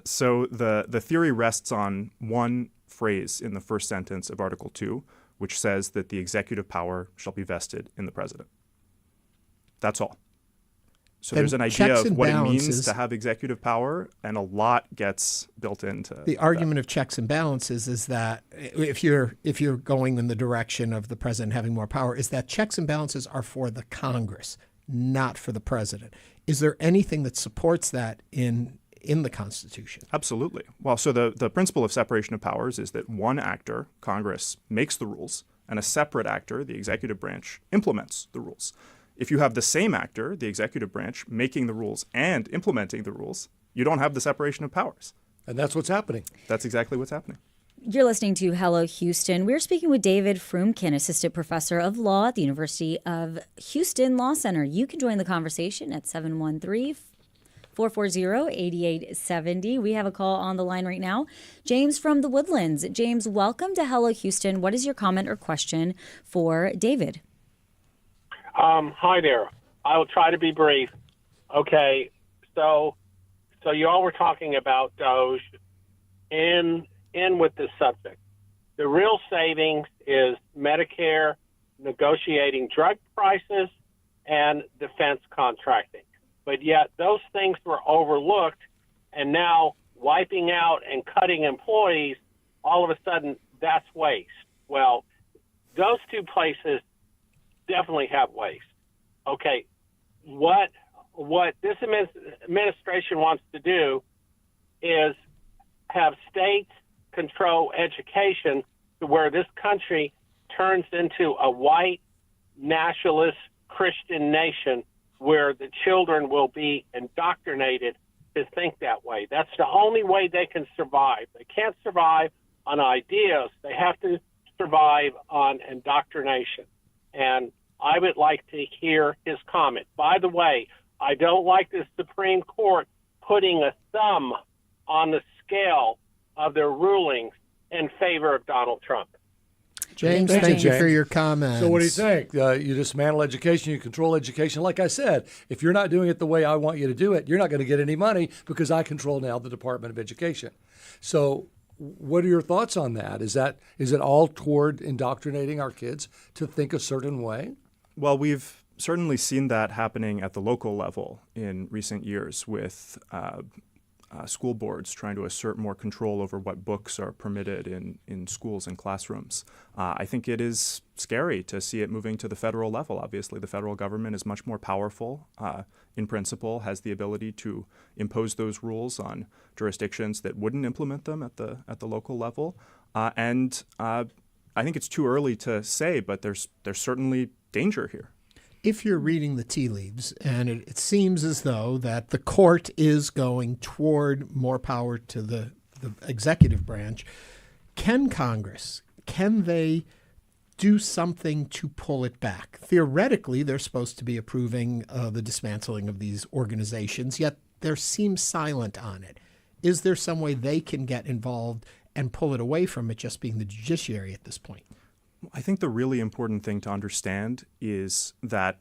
So the theory rests on one phrase in the first sentence of Article 2, which says that the executive power shall be vested in the president. That's all. So there's an idea of what it means to have executive power, and a lot gets built into the argument of checks and balances is that if you're going in the direction of the president having more power, is that checks and balances are for the Congress, not for the president. Is there anything that supports that in the Constitution? Absolutely. Well, so the principle of separation of powers is that one actor, Congress, makes the rules, and a separate actor, the executive branch, implements the rules. If you have the same actor, the executive branch, making the rules and implementing the rules, you don't have the separation of powers. And that's what's happening. That's exactly what's happening. You're listening to Hello Houston. We're speaking with David Froomkin, Assistant Professor of Law at the University of Houston Law Center. You can join the conversation at 440-8870. We have a call on the line right now. James from the Woodlands. James, welcome to Hello Houston. What is your comment or question for David? Hi there. I will try to be brief. Okay, so you all were talking about DOGE in with this subject. The real savings is Medicare negotiating drug prices and defense contracting. But yet those things were overlooked, and now wiping out and cutting employees, all of a sudden that's waste. Well, those two places definitely have waste. Okay, what this administration wants to do is have states control education to where this country turns into a white nationalist Christian nation where the children will be indoctrinated to think that way. That's the only way they can survive. They can't survive on ideas. They have to survive on indoctrination. And I would like to hear his comment. By the way, I don't like the Supreme Court putting a thumb on the scale of their rulings in favor of Donald Trump. James, thank you for your comments. So what do you think? You dismantle education, you control education. Like I said, if you're not doing it the way I want you to do it, you're not going to get any money because I control now the Department of Education. So what are your thoughts on that? Is it all toward indoctrinating our kids to think a certain way? Well, we've certainly seen that happening at the local level in recent years with school boards trying to assert more control over what books are permitted in schools and classrooms. I think it is scary to see it moving to the federal level. Obviously, the federal government is much more powerful in principle, has the ability to impose those rules on jurisdictions that wouldn't implement them at the local level. And I think it's too early to say, but there's certainly danger here. If you're reading the tea leaves, and it seems as though that the court is going toward more power to the executive branch, can they do something to pull it back? Theoretically, they're supposed to be approving the dismantling of these organizations, yet they seem silent on it. Is there some way they can get involved and pull it away from it just being the judiciary at this point? I think the really important thing to understand is that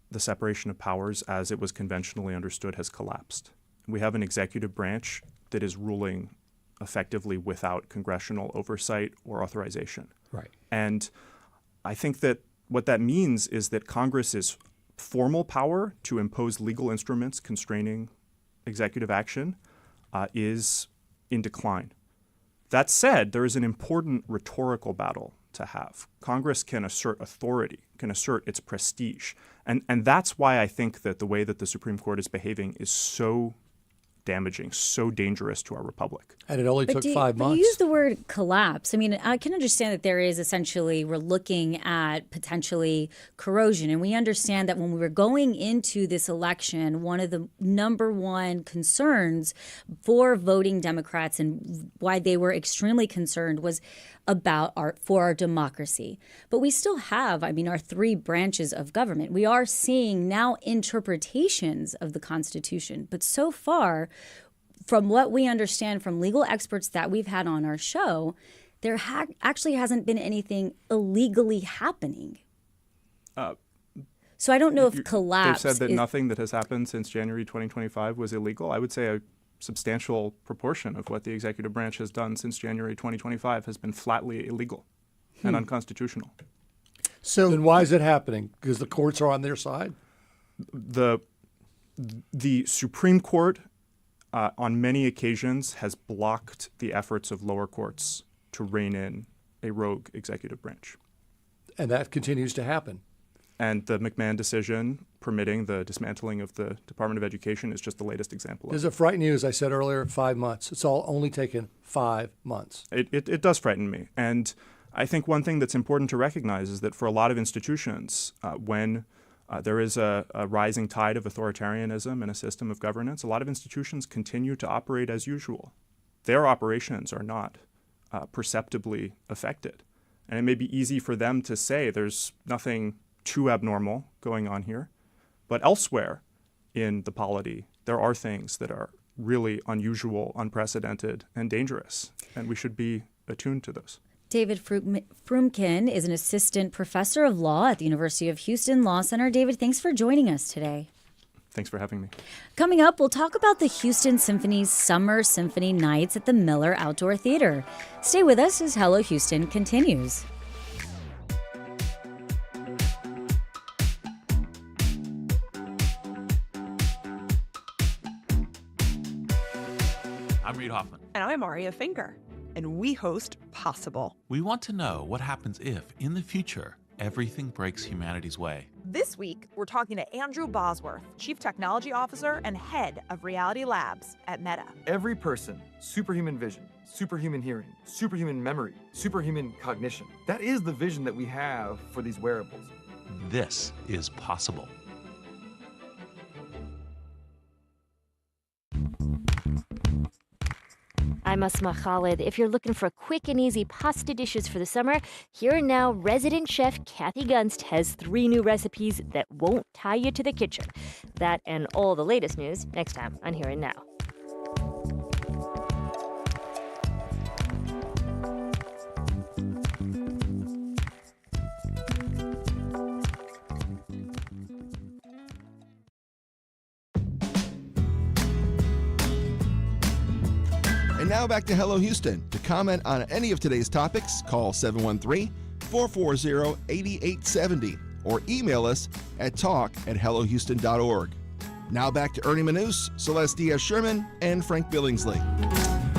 the separation of powers as it was conventionally understood has collapsed. We have an executive branch that is ruling effectively without congressional oversight or authorization. Right. And I think that what that means is that Congress's formal power to impose legal instruments constraining executive action is in decline. That said, there is an important rhetorical battle to have. Congress can assert authority, can assert its prestige. And that's why I think that the way that the Supreme Court is behaving is so damaging, so dangerous to our republic. And it only took 5 months. But you use the word collapse. I mean, I can understand that there is essentially, we're looking at potentially corrosion. And we understand that when we were going into this election, one of the number one concerns for voting Democrats and why they were extremely concerned was about our democracy. But we still have, our three branches of government. We are seeing now interpretations of the Constitution. But so far, from what we understand from legal experts that we've had on our show, there actually hasn't been anything illegally happening. So I don't know if collapse. They've said that nothing that has happened since January 2025 was illegal. I would say a substantial proportion of what the executive branch has done since January 2025 has been flatly illegal and unconstitutional. So then why is it happening? Because the courts are on their side? The Supreme Court on many occasions has blocked the efforts of lower courts to rein in a rogue executive branch. And that continues to happen. And the McMahon decision permitting the dismantling of the Department of Education is just the latest example. Does it frighten you, as I said earlier, 5 months? It's all only taken 5 months. It does frighten me. And I think one thing that's important to recognize is that for a lot of institutions, when there is a rising tide of authoritarianism in a system of governance, a lot of institutions continue to operate as usual. Their operations are not perceptibly affected. And it may be easy for them to say there's nothing too abnormal going on here. But elsewhere in the polity, there are things that are really unusual, unprecedented, and dangerous, and we should be attuned to those. David Froomkin is an assistant professor of law at the University of Houston Law Center. David, thanks for joining us today. Thanks for having me. Coming up, we'll talk about the Houston Symphony's Summer Symphony Nights at the Miller Outdoor Theater. Stay with us as Hello Houston continues. I'm Reid Hoffman. And I'm Aria Finger. And we host Possible. We want to know what happens if, in the future, everything breaks humanity's way. This week, we're talking to Andrew Bosworth, Chief Technology Officer and Head of Reality Labs at Meta. Every person, superhuman vision, superhuman hearing, superhuman memory, superhuman cognition. That is the vision that we have for these wearables. This is possible. I'm Asma Khalid. If you're looking for quick and easy pasta dishes for the summer, here and now, resident chef Kathy Gunst has 3 new recipes that won't tie you to the kitchen. That and all the latest news next time on Here and Now. And now back to Hello Houston. To comment on any of today's topics, call 713-440-8870 or email us at talk@hellohouston.org. Now back to Ernie Manous, Celeste Diaz-Sherman, and Frank Billingsley.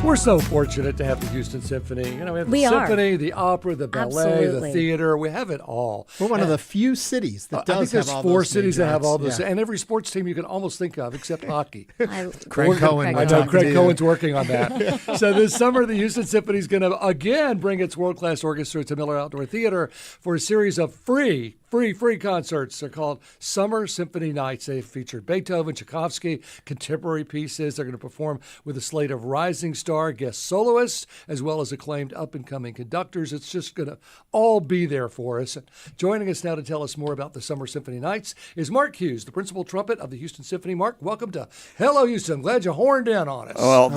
We're so fortunate to have the Houston Symphony. You know, we have the symphony, the opera, the ballet, the theater. We have it all. We're one of the few cities that does I think there's have all 4 those cities that have all those, Yeah. and every sports team you can almost think of except hockey. Craig Cohen. I know Craig Cohen's working on that. So this summer, the Houston Symphony is going to again bring its world-class orchestra to Miller Outdoor Theater for a series of free concerts. They're called Summer Symphony Nights. They featured Beethoven, Tchaikovsky, contemporary pieces. They're going to perform with a slate of rising star guest soloists, as well as acclaimed up-and-coming conductors. It's just going to all be there for us. And joining us now to tell us more about the Summer Symphony Nights is Mark Hughes, the principal trumpet of the Houston Symphony. Mark, welcome to Hello Houston. Glad you horned in on us. Well,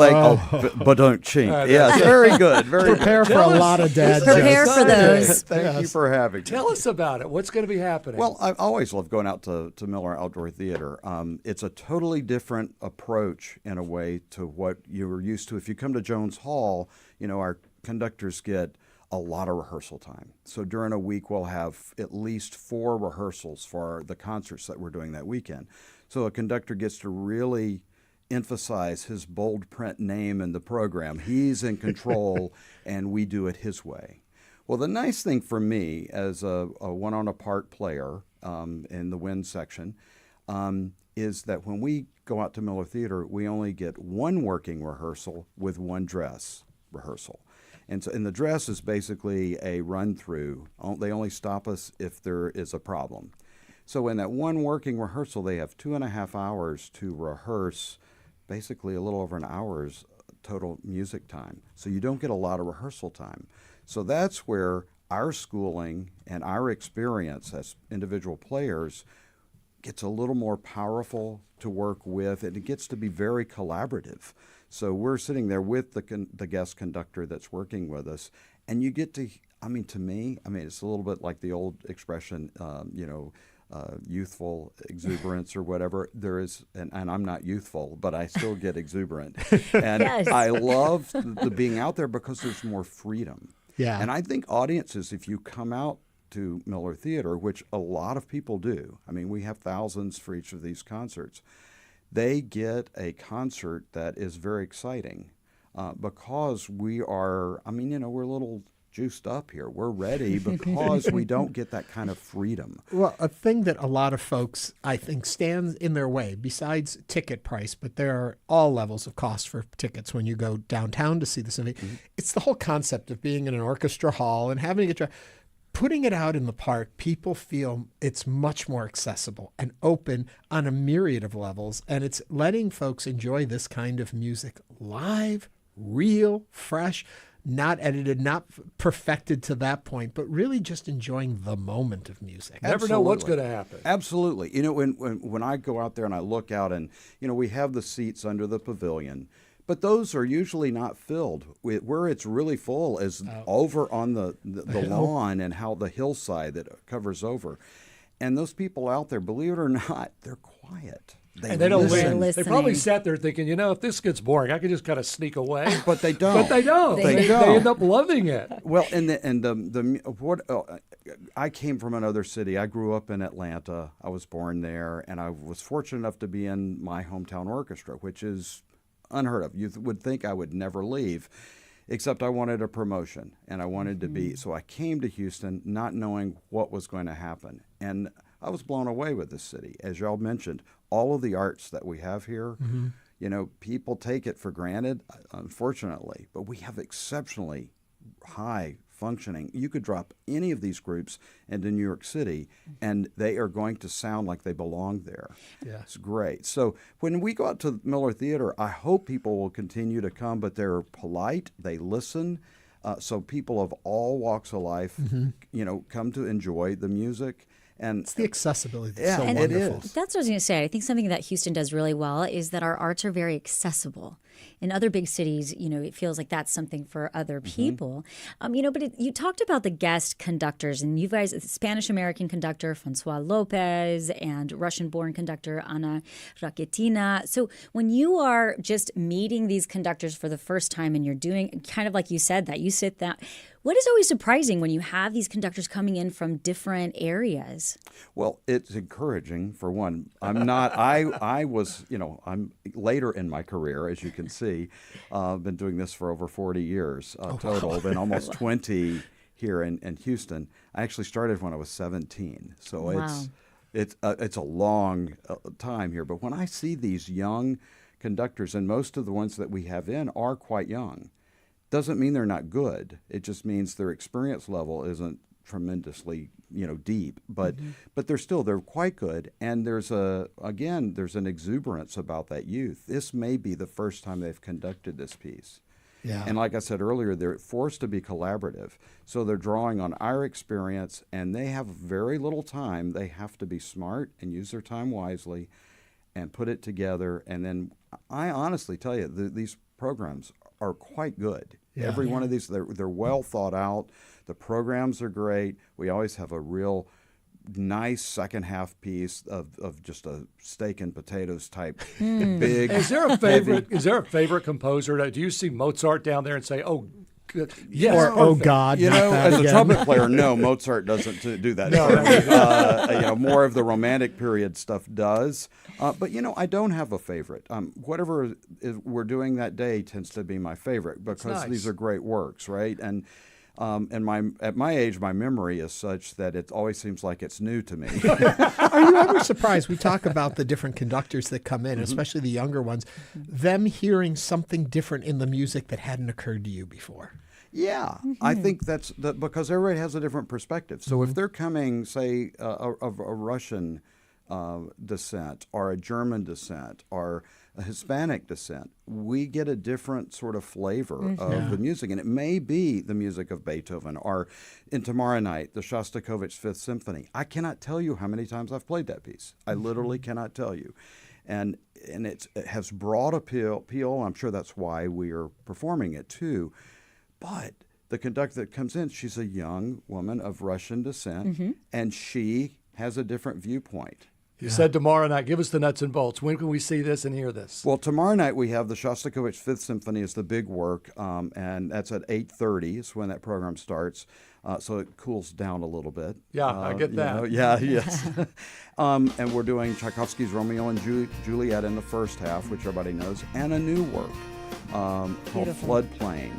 but don't cheat. Yes, very good. Very Prepare good. for a lot of dad jokes. Prepare for those. Thank you for having me. Tell us about it. What's going to be happening? Well, I always love going out to Miller Outdoor Theater. It's a totally different approach in a way to what you were used to. If you come to Jones Hall, you know, our conductors get a lot of rehearsal time. So during a week, we'll have at least 4 rehearsals for the concerts that we're doing that weekend. So a conductor gets to really emphasize his bold print name in the program. He's in control, and we do it his way. Well, the nice thing for me as a one-on-a-part player in the wind section is that when we go out to Miller Theater, we only get 1 working rehearsal with 1 dress rehearsal. And the dress is basically a run-through. They only stop us if there is a problem. So in that 1 working rehearsal, they have 2.5 hours to rehearse, basically a little over an hour's total music time. So you don't get a lot of rehearsal time. So that's where our schooling and our experience as individual players gets a little more powerful to work with, and it gets to be very collaborative. So we're sitting there with the guest conductor that's working with us, and you get to, to me, it's a little bit like the old expression, youthful exuberance or whatever. There is, and I'm not youthful, but I still get exuberant. And Yes. I love the being out there because there's more freedom. Yeah. And I think audiences, if you come out to Miller Theater, which a lot of people do, we have thousands for each of these concerts, they get a concert that is very exciting because we are, we're a little juiced up here. We're ready because we don't get that kind of freedom. Well, a thing that a lot of folks, I think, stands in their way, besides ticket price, but there are all levels of cost for tickets when you go downtown to see the symphony. Mm-hmm. It's the whole concept of being in an orchestra hall and having to putting it out in the park. People feel it's much more accessible and open on a myriad of levels, and it's letting folks enjoy this kind of music live, real, fresh. not edited, not perfected to that point, but really just enjoying the moment of music. Never know what's going to happen. Absolutely. When I go out there and I look out and, we have the seats under the pavilion, but those are usually not filled. Where it's really full is over on the lawn and how the hillside that covers over. And those people out there, believe it or not, they're quiet. They don't listen. They probably sat there thinking, if this gets boring, I can just kind of sneak away. But they don't. They end up loving it. Well, I came from another city. I grew up in Atlanta. I was born there, and I was fortunate enough to be in my hometown orchestra, which is unheard of. You would think I would never leave, except I wanted a promotion, and I wanted to be. So I came to Houston not knowing what was going to happen, and I was blown away with this city. As y'all mentioned, all of the arts that we have here, people take it for granted, unfortunately, but we have exceptionally high functioning. You could drop any of these groups into New York City, and they are going to sound like they belong there. Yeah. It's great. So when we go out to Miller Theater, I hope people will continue to come, but they're polite, they listen. So people of all walks of life, come to enjoy the music. And it's the accessibility that's so wonderful. It is. That's what I was going to say. I think something that Houston does really well is that our arts are very accessible. In other big cities, it feels like that's something for other people. But you talked about the guest conductors, and you guys, Spanish-American conductor Francois Lopez and Russian-born conductor Anna Rakitina. So when you are just meeting these conductors for the first time and you're doing kind of like you said that, you sit down. What is always surprising when you have these conductors coming in from different areas? Well, it's encouraging, for one. I was, I'm later in my career, as you can see. I've been doing this for over 40 years total, been almost 20 here in Houston. I actually started when I was 17, so it's a long time here. But when I see these young conductors, and most of the ones that we have in are quite young, doesn't mean they're not good. It just means their experience level isn't tremendously, deep, but they're quite good. And there's an exuberance about that youth. This may be the first time they've conducted this piece. Yeah. And like I said earlier, they're forced to be collaborative. So they're drawing on our experience, and they have very little time. They have to be smart and use their time wisely and put it together. And then I honestly tell you, these programs are quite good. Yeah. Every one of these, they're well thought out. The programs are great. We always have a real nice second half piece of just a steak and potatoes type big. Is there a favorite? Is there a favorite composer? Do you see Mozart down there and say, "Oh, good, yes, or oh God"? As a trumpet player, no, Mozart doesn't do that. No. More of the romantic period stuff does. But I don't have a favorite. Whatever we're doing that day tends to be my favorite because these are great works, right? And at my age, my memory is such that it always seems like it's new to me. Are you ever surprised? We talk about the different conductors that come in, especially the younger ones, them hearing something different in the music that hadn't occurred to you before. Yeah, I think that's because everybody has a different perspective. So if they're coming, say, of a Russian descent or a German descent or a Hispanic descent, we get a different sort of flavor of the music. And it may be the music of Beethoven or in Tomorrow Night, the Shostakovich Fifth Symphony. I cannot tell you how many times I've played that piece. I literally cannot tell you. And it has broad appeal. I'm sure that's why we are performing it too. But the conductor that comes in, she's a young woman of Russian descent, and she has a different viewpoint. You said tomorrow night. Give us the nuts and bolts. When can we see this and hear this? Well, tomorrow night we have the Shostakovich Fifth Symphony is the big work, and that's at 8:30 is when that program starts. So it cools down a little bit. Yeah, I get that. Yes. And we're doing Tchaikovsky's Romeo and Juliet in the first half, which everybody knows, and a new work called Floodplain,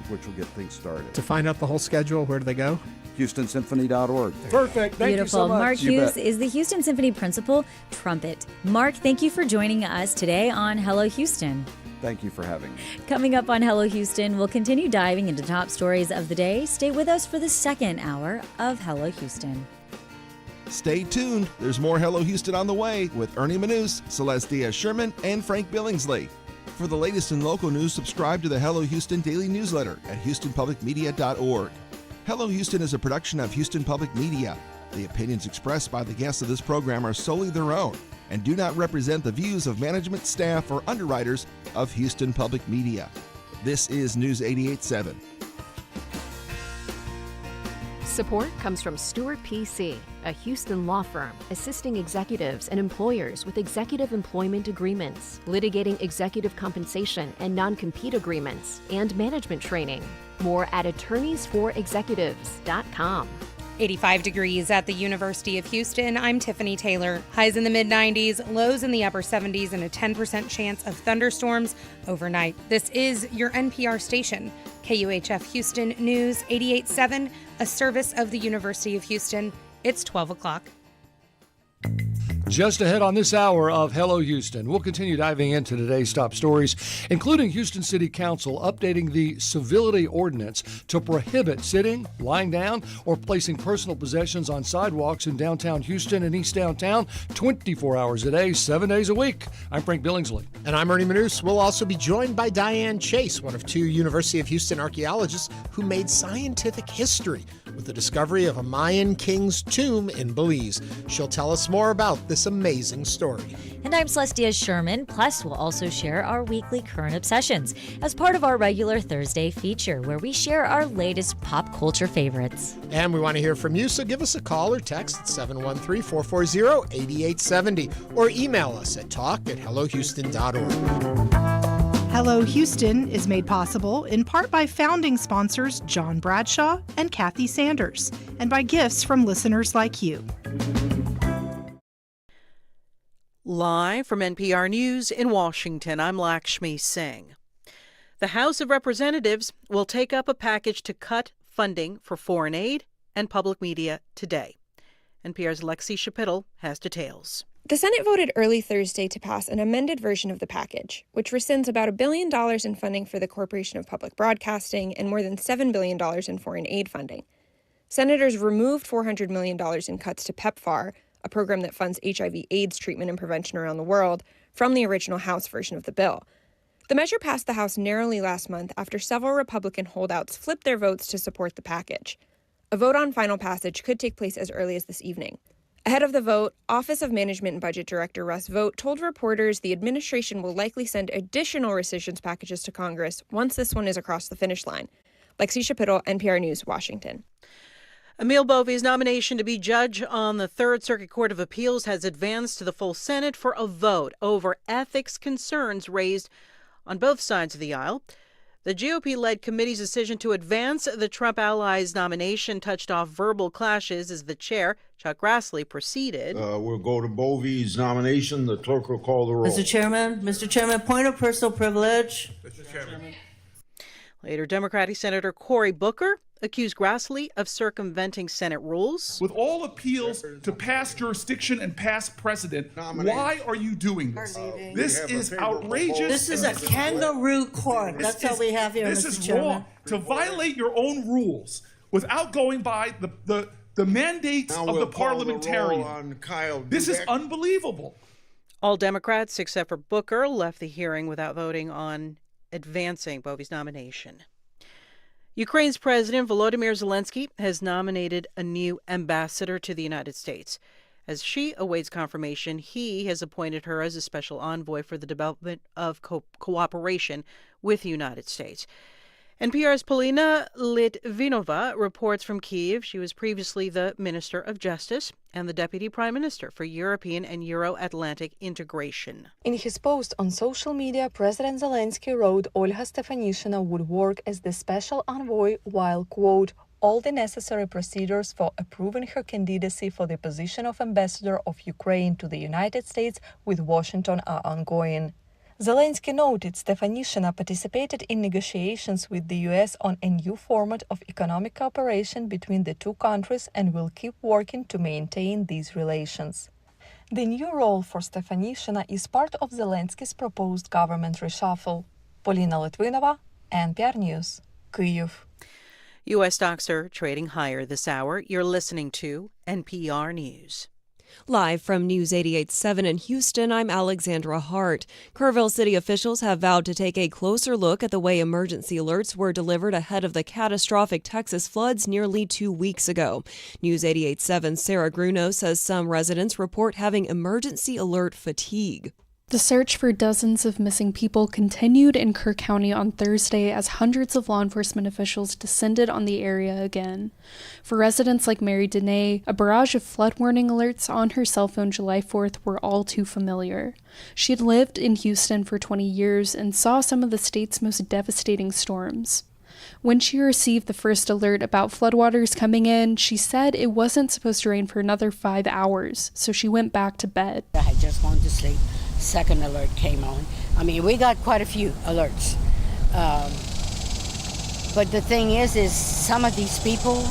which will get things started. To find out the whole schedule, where do they go? HoustonSymphony.org. Perfect. Thank you so much. Mark Hughes is the Houston Symphony Principal, Trumpet. Mark, thank you for joining us today on Hello Houston. Thank you for having me. Coming up on Hello Houston, we'll continue diving into top stories of the day. Stay with us for the second hour of Hello Houston. Stay tuned. There's more Hello Houston on the way with Ernie Manous, Celeste Diaz-Sherman, and Frank Billingsley. For the latest in local news, subscribe to the Hello Houston daily newsletter at houstonpublicmedia.org. Hello Houston is a production of Houston Public Media. The opinions expressed by the guests of this program are solely their own and do not represent the views of management, staff, or underwriters of Houston Public Media. This is News 88.7. Support comes from Stewart PC, a Houston law firm assisting executives and employers with executive employment agreements, litigating executive compensation and non-compete agreements, and management training. More at attorneysforexecutives.com. 85 degrees at the University of Houston. I'm Tiffany Taylor. Highs in the mid-90s, lows in the upper 70s, and a 10% chance of thunderstorms overnight. This is your NPR station, KUHF Houston News 88.7, a service of the University of Houston. It's 12 o'clock. Just ahead on this hour of Hello Houston, we'll continue diving into today's top stories, including Houston City Council updating the civility ordinance to prohibit sitting, lying down, or placing personal possessions on sidewalks in downtown Houston and East Downtown 24 hours a day, 7 days a week. I'm Frank Billingsley. And I'm Ernie Manous. We'll also be joined by Diane Chase, one of 2 University of Houston archaeologists who made scientific history with the discovery of a Mayan king's tomb in Belize. She'll tell us more about this amazing story. And I'm Celestia Sherman. Plus, we'll also share our weekly current obsessions as part of our regular Thursday feature, where we share our latest pop culture favorites. And we want to hear from you, so give us a call or text at 713-440-8870 or email us at talk@hellohouston.org. Hello Houston is made possible in part by founding sponsors John Bradshaw and Kathy Sanders, and by gifts from listeners like you. Live from NPR News in Washington, I'm Lakshmi Singh. The House of Representatives will take up a package to cut funding for foreign aid and public media today. NPR's Lexi Shapitl has details. The Senate voted early Thursday to pass an amended version of the package, which rescinds about $1 billion in funding for the Corporation of Public Broadcasting and more than $7 billion in foreign aid funding. Senators removed $400 million in cuts to PEPFAR, a program that funds HIV/AIDS treatment and prevention around the world, from the original House version of the bill. The measure passed the House narrowly last month after several Republican holdouts flipped their votes to support the package. A vote on final passage could take place as early as this evening. Ahead of the vote, Office of Management and Budget Director Russ Vought told reporters the administration will likely send additional rescissions packages to Congress once this one is across the finish line. Lexi Shapitl, NPR News, Washington. Emil Bovie's nomination to be judge on the Third Circuit Court of Appeals has advanced to the full Senate for a vote over ethics concerns raised on both sides of the aisle. The GOP-led committee's decision to advance the Trump allies' nomination touched off verbal clashes as the chair, Chuck Grassley, proceeded. We'll go to Bovie's nomination. The clerk will call the roll. Mr. Chairman, point of personal privilege. Mr. Chairman. Later, Democratic Senator Cory Booker accused Grassley of circumventing Senate rules. With all appeals to past jurisdiction and past precedent, why are you doing this? This is outrageous. This is a kangaroo court. That's what we have here, Mr. Chairman. This is wrong. To violate your own rules without going by the mandates of the parliamentarian. This is unbelievable. All Democrats, except for Booker, left the hearing without voting on advancing Bovie's nomination. Ukraine's President Volodymyr Zelensky has nominated a new ambassador to the United States. As she awaits confirmation, he has appointed her as a special envoy for the development of cooperation with the United States. NPR's Polina Litvinova reports from Kyiv. She was previously the Minister of Justice and the Deputy Prime Minister for European and Euro-Atlantic integration. In his post on social media, President Zelensky wrote Olga Stefanishina would work as the special envoy while, quote, all the necessary procedures for approving her candidacy for the position of ambassador of Ukraine to the United States with Washington are ongoing. Zelensky noted Stefanishina participated in negotiations with the U.S. on a new format of economic cooperation between the two countries and will keep working to maintain these relations. The new role for Stefanishina is part of Zelensky's proposed government reshuffle. Polina Litvinova, NPR News, Kyiv. U.S. stocks are trading higher this hour. You're listening to NPR News. Live from News 88.7 in Houston, I'm Alexandra Hart. Kerrville city officials have vowed to take a closer look at the way emergency alerts were delivered ahead of the catastrophic Texas floods nearly 2 weeks ago. News 88.7's Sarah Gruno says some residents report having emergency alert fatigue. The search for dozens of missing people continued in Kerr County on Thursday as hundreds of law enforcement officials descended on the area again. For residents like Mary Dene, a barrage of flood warning alerts on her cell phone July 4th were all too familiar. She had lived in Houston for 20 years and saw some of the state's most devastating storms. When she received the first alert about floodwaters coming in, she said it wasn't supposed to rain for another 5 hours, so she went back to bed. I just wanted to sleep. Second alert came on. I mean, we got quite a few alerts. But the thing is some of these people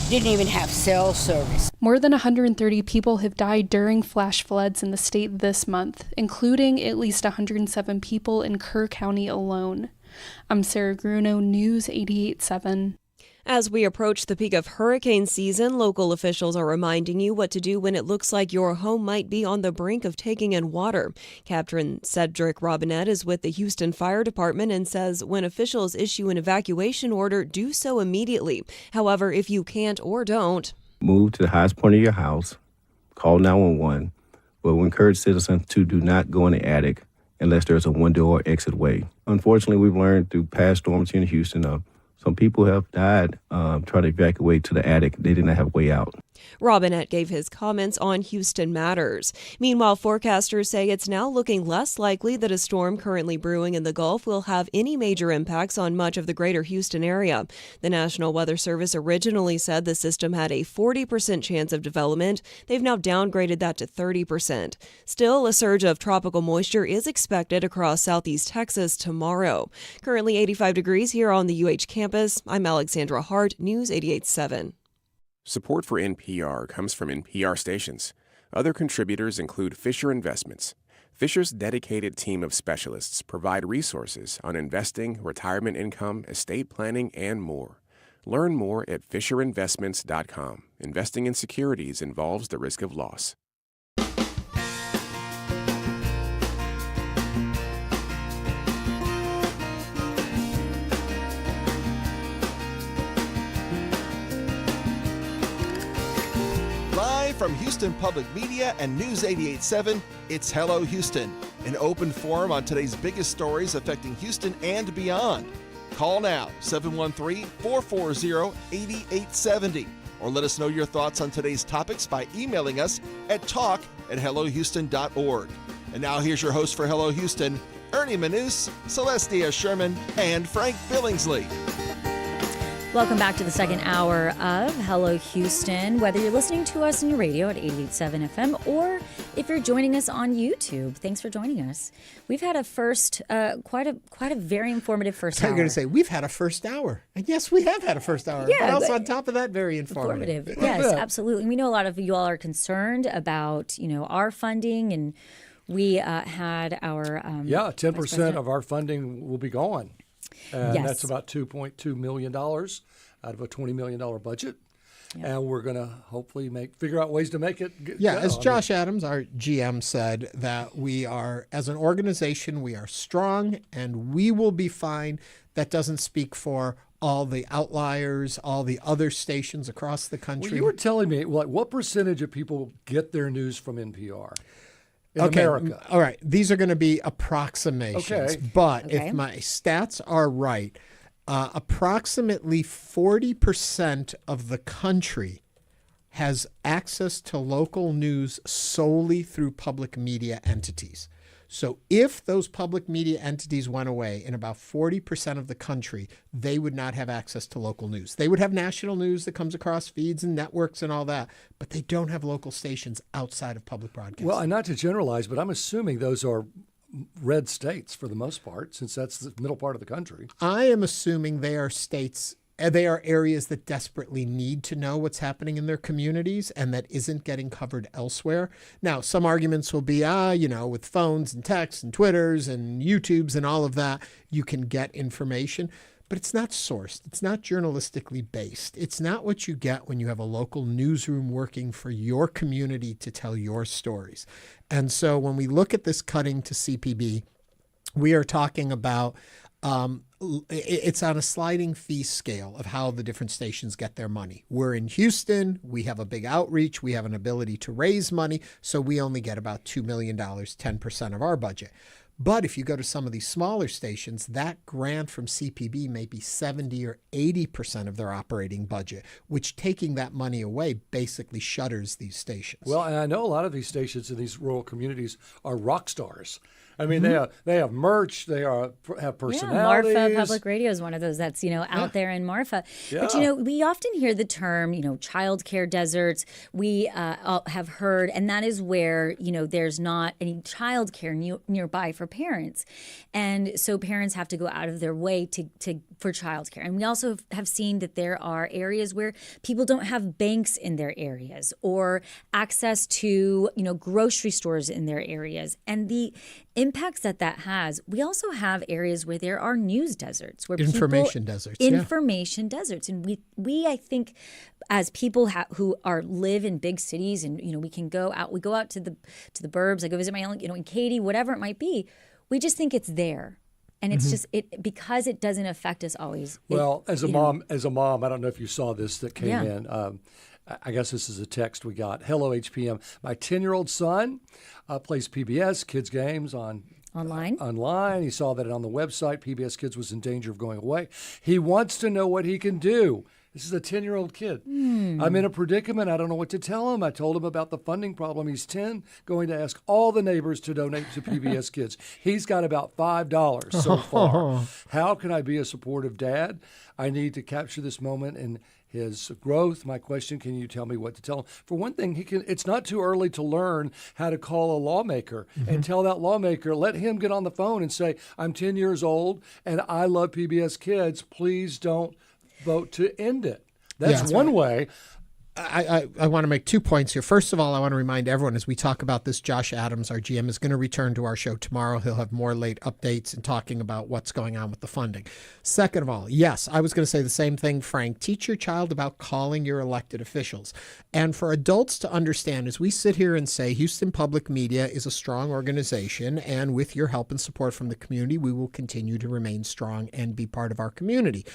didn't even have cell service. More than 130 people have died during flash floods in the state this month, including at least 107 people in Kerr County alone. I'm Sarah Gruno, News 88.7. As we approach the peak of hurricane season, local officials are reminding you what to do when it looks like your home might be on the brink of taking in water. Captain Cedric Robinette is with the Houston Fire Department and says when officials issue an evacuation order, do so immediately. However, if you can't or don't, move to the highest point of your house, call 911, but we encourage citizens to do not go in the attic unless there's a window or exit way. Unfortunately, we've learned through past storms here in Houston some people have died trying to evacuate to the attic. They did not have a way out. Robinette gave his comments on Houston Matters. Meanwhile, forecasters say it's now looking less likely that a storm currently brewing in the Gulf will have any major impacts on much of the greater Houston area. The National Weather Service originally said the system had a 40% chance of development. They've now downgraded that to 30%. Still, a surge of tropical moisture is expected across southeast Texas tomorrow. Currently 85 degrees here on the UH campus. I'm Alexandra Hart, News 88.7. Support for NPR comes from NPR stations. Other contributors include Fisher Investments. Fisher's dedicated team of specialists provide resources on investing, retirement income, estate planning, and more. Learn more at FisherInvestments.com. Investing in securities involves the risk of loss. From Houston Public Media and News 88.7, it's Hello Houston, an open forum on today's biggest stories affecting Houston and beyond. Call now, 713-440-8870, or let us know your thoughts on today's topics by emailing us at talk@hellohouston.org. And now here's your host for Hello Houston, Ernie Manous, Celestia Sherman, and Frank Billingsley. Welcome back to the second hour of Hello Houston. Whether you're listening to us on your radio at 88.7 FM or if you're joining us on YouTube, thanks for joining us. We've had a quite a very informative first hour. I'm going to say we've had a first hour, and yes, we have had a first hour. Yeah, but also on top of that, very informative. Yes, absolutely. We know a lot of you all are concerned about our funding, and we had our 10% of our funding will be gone. And yes. That's about $2.2 million out of a $20 million budget. Yep. And we're going to hopefully figure out ways to make it as Josh Adams, our GM, said, that we are, as an organization, we are strong and we will be fine. That doesn't speak for all the outliers, all the other stations across the country. Well, you were telling me, what percentage of people get their news from NPR? In America. All right. These are going to be approximations. Okay. But if my stats are right, approximately 40% of the country has access to local news solely through public media entities. So if those public media entities went away in about 40% of the country, they would not have access to local news. They would have national news that comes across feeds and networks and all that, but they don't have local stations outside of public broadcasting. Well, and not to generalize, but I'm assuming those are red states for the most part, since that's the middle part of the country. I am assuming they are states. They are areas that desperately need to know what's happening in their communities and that isn't getting covered elsewhere. Now, some arguments will be, with phones and texts and Twitters and YouTubes and all of that, you can get information. but it's not sourced. It's not journalistically based. It's not what you get when you have a local newsroom working for your community to tell your stories. And so when we look at this cutting to CPB, we are talking about it's on a sliding fee scale of how the different stations get their money. We're in Houston. We have a big outreach. We have an ability to raise money. So we only get about $2 million, 10% of our budget. But if you go to some of these smaller stations, that grant from CPB may be 70 or 80% of their operating budget, which taking that money away basically shutters these stations. Well, and I know a lot of these stations in these rural communities are rock stars. I mean, they have merch. They have personalities. Yeah, Marfa Public Radio is one of those that's, out there in Marfa. Yeah. But, we often hear the term, childcare deserts. We have heard, and that is where, there's not any childcare nearby for parents. And so parents have to go out of their way for childcare. And we also have seen that there are areas where people don't have banks in their areas or access to, grocery stores in their areas. And the impacts that has. We also have areas where there are news deserts, where information deserts, and we I think as people who live in big cities, and we can go out. We go out to the burbs. I go visit my aunt, in Katy, whatever it might be. We just think it's there. And it's just because it doesn't affect us always. Well, as a mom, I don't know if you saw this that came in. I guess this is a text we got. Hello, HPM. My 10-year-old son plays PBS Kids games online. He saw that on the website PBS Kids was in danger of going away. He wants to know what he can do. This is a 10-year-old kid. I'm in a predicament. I don't know what to tell him. I told him about the funding problem. He's 10, going to ask all the neighbors to donate to PBS Kids. He's got about $5 so far. How can I be a supportive dad? I need to capture this moment in his growth. My question, can you tell me what to tell him? For one thing, it's not too early to learn how to call a lawmaker and tell that lawmaker, let him get on the phone and say, I'm 10 years old and I love PBS Kids. Please don't vote to end it. That's one way. I want to make 2 points here. First of all, I want to remind everyone as we talk about this, Josh Adams, our GM, is going to return to our show tomorrow. He'll have more late updates and talking about what's going on with the funding. Second of all, yes, I was going to say the same thing, Frank. Teach your child about calling your elected officials. And for adults to understand, as we sit here and say Houston Public Media is a strong organization, and with your help and support from the community, we will continue to remain strong and be part of our community.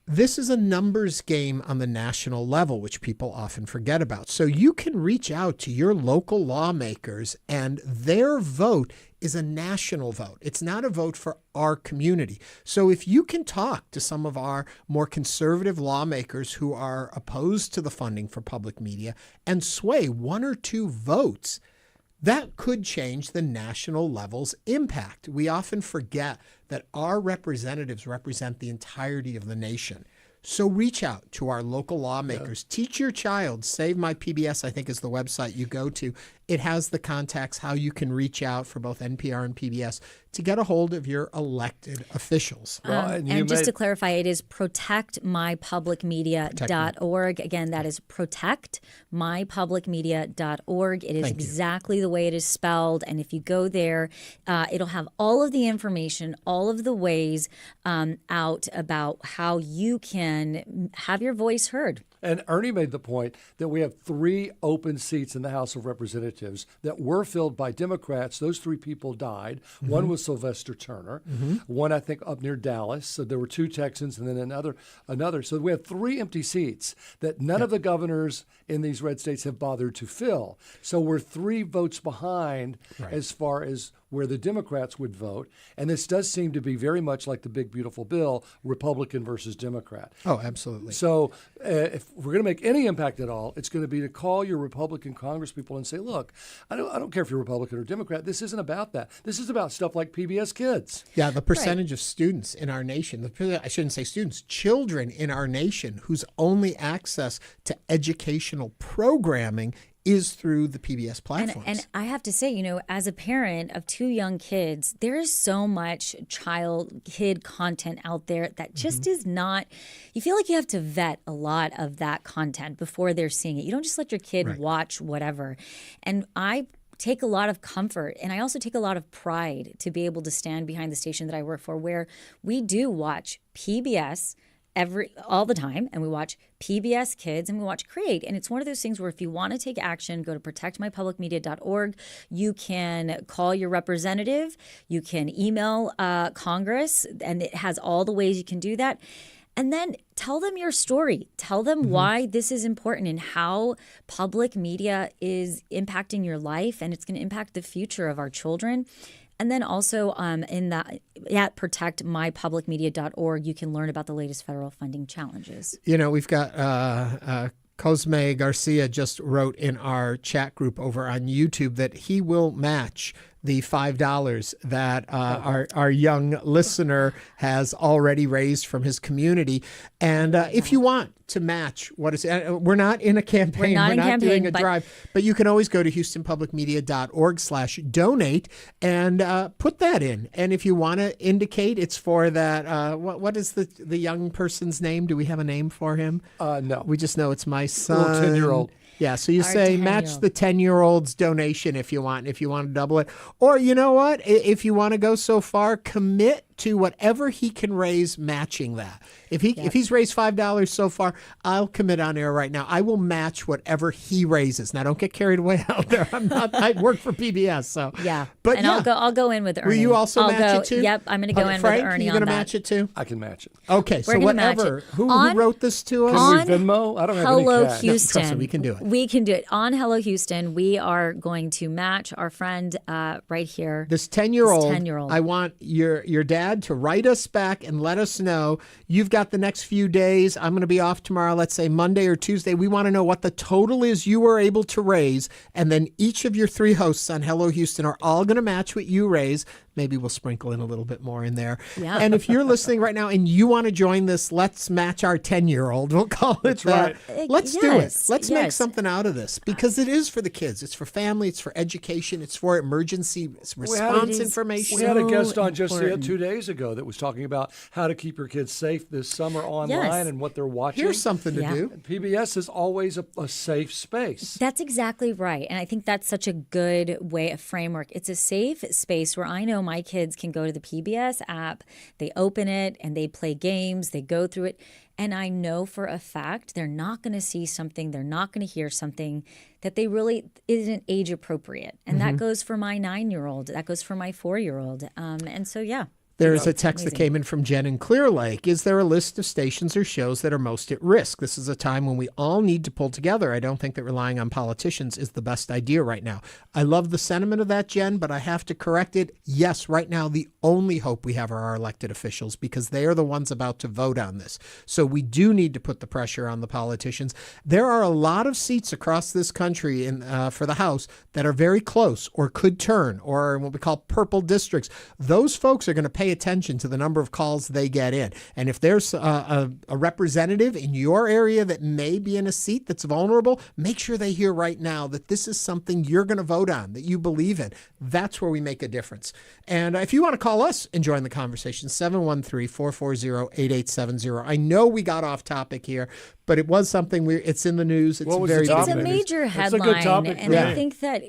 This is a numbers game on the national level, which people often forget about. So you can reach out to your local lawmakers, and their vote is a national vote. It's not a vote for our community. So if you can talk to some of our more conservative lawmakers who are opposed to the funding for public media and sway 1 or 2 votes, that could change the national level's impact. We often forget that our representatives represent the entirety of the nation. So reach out to our local lawmakers. Teach your child. Save My PBS, I think, is the website you go to. It has the contacts, how you can reach out for both NPR and PBS to get a hold of your elected officials. And just to clarify, it is protectmypublicmedia.org. Again, that is protectmypublicmedia.org. It is exactly the way it is spelled. And if you go there, it'll have all of the information, all of the ways out about how you can have your voice heard. And Ernie made the point that we have 3 open seats in the House of Representatives that were filled by Democrats. Those 3 people died. One was Sylvester Turner. One, I think, up near Dallas. So there were 2 Texans and then another. So we have 3 empty seats that none of the governors in these red states have bothered to fill. So we're 3 votes behind as far as where the Democrats would vote. And this does seem to be very much like the big, beautiful bill, Republican versus Democrat. Oh, absolutely. So if we're going to make any impact at all, it's going to be to call your Republican congresspeople and say, look, I don't care if you're Republican or Democrat. This isn't about that. This is about stuff like PBS Kids. Yeah, the percentage of students in our nation, I shouldn't say students, children in our nation whose only access to educational programming is through the PBS platforms. And I have to say, as a parent of 2 young kids, there is so much kid content out there that just is not, you feel like you have to vet a lot of that content before they're seeing it. You don't just let your kid watch whatever. And I take a lot of comfort, and I also take a lot of pride to be able to stand behind the station that I work for, where we do watch PBS all the time, and we watch PBS Kids, and we watch Create. And it's one of those things where if you want to take action, go to protectmypublicmedia.org. You can call your representative. You can email Congress, and it has all the ways you can do that. And then tell them your story. Tell them why this is important and how public media is impacting your life, and it's going to impact the future of our children. And then also in that at protectmypublicmedia.org, you can learn about the latest federal funding challenges. You know, we've got Cosme Garcia just wrote in our chat group over on YouTube that he will match the $5 that our young listener has already raised from his community. And if you want to match what is, we're not in a campaign, we're not doing a drive, but you can always go to houstonpublicmedia.org/donate and put that in. And if you want to indicate it's for that, what is the young person's name? Do we have a name for him? No. We just know it's my son. Little 10-year-old. Yeah, so you say match the 10-year-old's donation if you want to double it. Or you know what? If you want to go so far, commit to whatever he can raise matching that. If he's raised $5 so far, I'll commit on air right now. I will match whatever he raises. Now don't get carried away out there. I work for PBS, so yeah. But and I'll go in with Ernie. Will you also match it too? Yep, I'm going to go in Frank, with Ernie you on gonna that. match it too? I can match it. Okay, so whatever. Who wrote this to us? Can we Venmo? I don't have any Hello cash. Houston. No, trust me, we can do it. We can do it. On Hello Houston, we are going to match our friend right here. This 10-year-old. 10-year-old. I want your dad to write us back and let us know you've got the next few days. I'm going to be off tomorrow, let's say Monday or Tuesday. We want to know what the total is you were able to raise. And then each of your 3 hosts on Hello Houston are all going to match what you raise. Maybe we'll sprinkle in a little bit more in there. Yeah. And if you're listening right now and you want to join this, let's match our 10-year-old. We'll call it that. Right. Let's do it. Let's make something out of this because it is for the kids. It's for family. It's for education. It's for emergency response information. We had a guest on just 2 days ago that was talking about how to keep your kids safe this summer online and what they're watching. Here's something to do. And PBS is always a safe space. That's exactly right. And I think that's such a good way, a framework. It's a safe space where I know my kids can go to the PBS app, they open it and they play games, they go through it. And I know for a fact they're not going to see something, they're not going to hear something that they really isn't age appropriate. And that goes for my 9-year-old, that goes for my 4-year-old. And so, yeah. There's a text that came in from Jen in Clear Lake. Is there a list of stations or shows that are most at risk? This is a time when we all need to pull together. I don't think that relying on politicians is the best idea right now. I love the sentiment of that, Jen, but I have to correct it. Yes, right now the only hope we have are our elected officials because they are the ones about to vote on this. So we do need to put the pressure on the politicians. There are a lot of seats across this country for the House that are very close or could turn or what we call purple districts. Those folks are going to pay attention to the number of calls they get in. And if there's a representative in your area that may be in a seat that's vulnerable, make sure they hear right now that this is something you're going to vote on, that you believe in. That's where we make a difference. And if you want to call us and join the conversation, 713-440-8870. I know we got off topic here, but it was something it's in the news. It's very It's a major headline. It's a good topic. And I think that,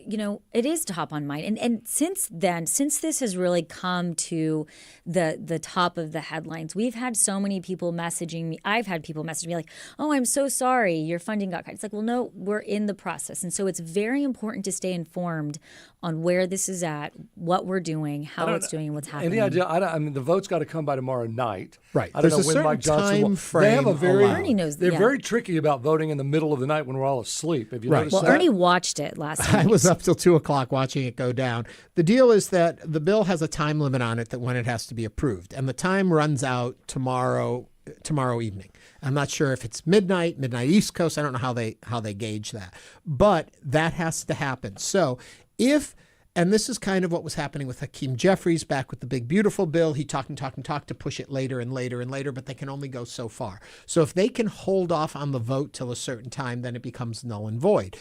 it is top on mind. And since this has really come to the top of the headlines, we've had so many people messaging me. I've had people message me like, oh, I'm so sorry, your funding got cut. It's like, well, no, we're in the process. And so it's very important to stay informed on where this is at, what we're doing, how it's doing, and what's happening. Any idea? I mean, the vote's got to come by tomorrow night. Right. I don't There's know a when Mike certain Johnson time frame. They have a very. Ernie knows. They're very tricky about voting in the middle of the night when we're all asleep. Have you noticed Well, that? Ernie watched it last night. I was up till 2 o'clock watching it go down. The deal is that the bill has a time limit on it that when it has to be approved, and the time runs out tomorrow evening. I'm not sure if it's midnight East Coast. I don't know how they gauge that, but that has to happen. So and this is kind of what was happening with Hakeem Jeffries back with the big, beautiful bill. He talked to push it later and later and later, but they can only go so far. So if they can hold off on the vote till a certain time, then it becomes null and void.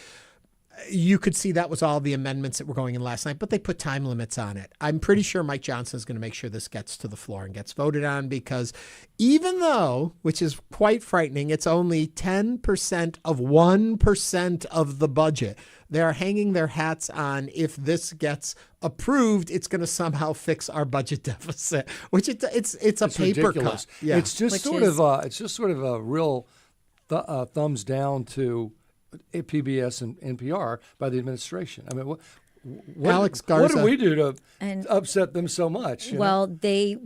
you could see that was all the amendments that were going in last night, but they put time limits on it. I'm pretty sure Mike Johnson is going to make sure this gets to the floor and gets voted on, because even though, which is quite frightening, it's only 10% of 1% of the budget, they are hanging their hats on, if this gets approved, it's going to somehow fix our budget deficit, which it's a paper ridiculous. cut. Yeah. It's just sort of a real thumbs down to PBS and NPR by the administration. I mean, Alex Garza, what do we do to upset them so much? Well, they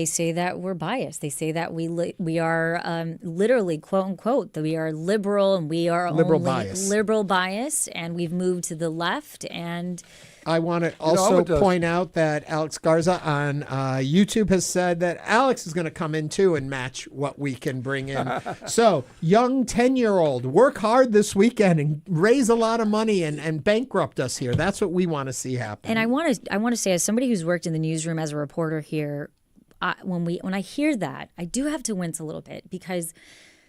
say that we're biased. They say that we are literally, quote unquote, that we are liberal, and we are liberal bias, and we've moved to the left. And I want to also point out that Alex Garza on YouTube has said that Alex is going to come in too and match what we can bring in. So, young 10-year-old, work hard this weekend and raise a lot of money and bankrupt us here. That's what we want to see happen. And I want to say, as somebody who's worked in the newsroom as a reporter here, when I hear that, I do have to wince a little bit, because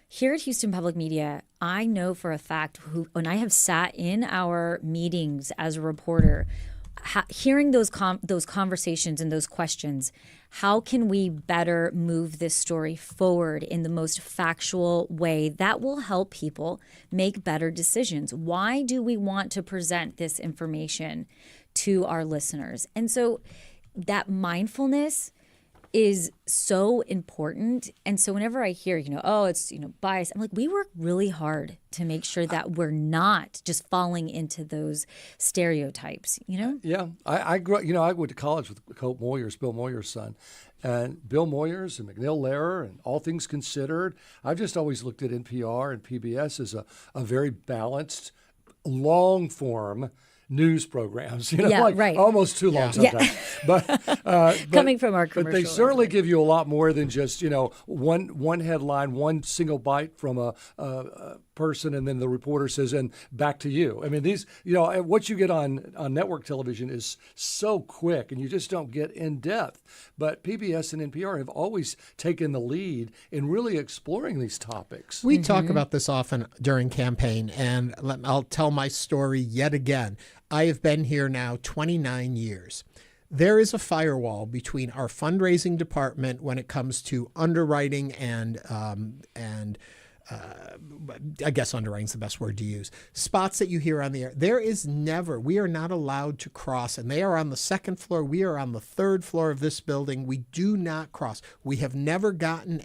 here at Houston Public Media, I know for a fact, when I have sat in our meetings as a reporter, hearing those conversations and those questions, how can we better move this story forward in the most factual way that will help people make better decisions? Why do we want to present this information to our listeners? And so that mindfulness is so important. And so whenever I hear, it's, bias, I'm like, we work really hard to make sure that we're not just falling into those stereotypes, Yeah. I grew up, I went to college with Cope Moyers, Bill Moyers' son. And Bill Moyers and McNeil Lehrer and All Things Considered, I've just always looked at NPR and PBS as a very balanced, long-form news programs, right. Almost too long sometimes. But coming from our commercial, but they certainly give you a lot more than just one headline, one single bite from a person, and then the reporter says, and back to you. I mean, these, what you get on network television is so quick, and you just don't get in depth. But PBS and NPR have always taken the lead in really exploring these topics. We talk about this often during campaign, and I'll tell my story yet again. I have been here now 29 years. There is a firewall between our fundraising department when it comes to underwriting and I guess underwriting is the best word to use. Spots that you hear on the air. There is never, we are not allowed to cross, and they are on the second floor. We are on the third floor of this building. We do not cross. We have never gotten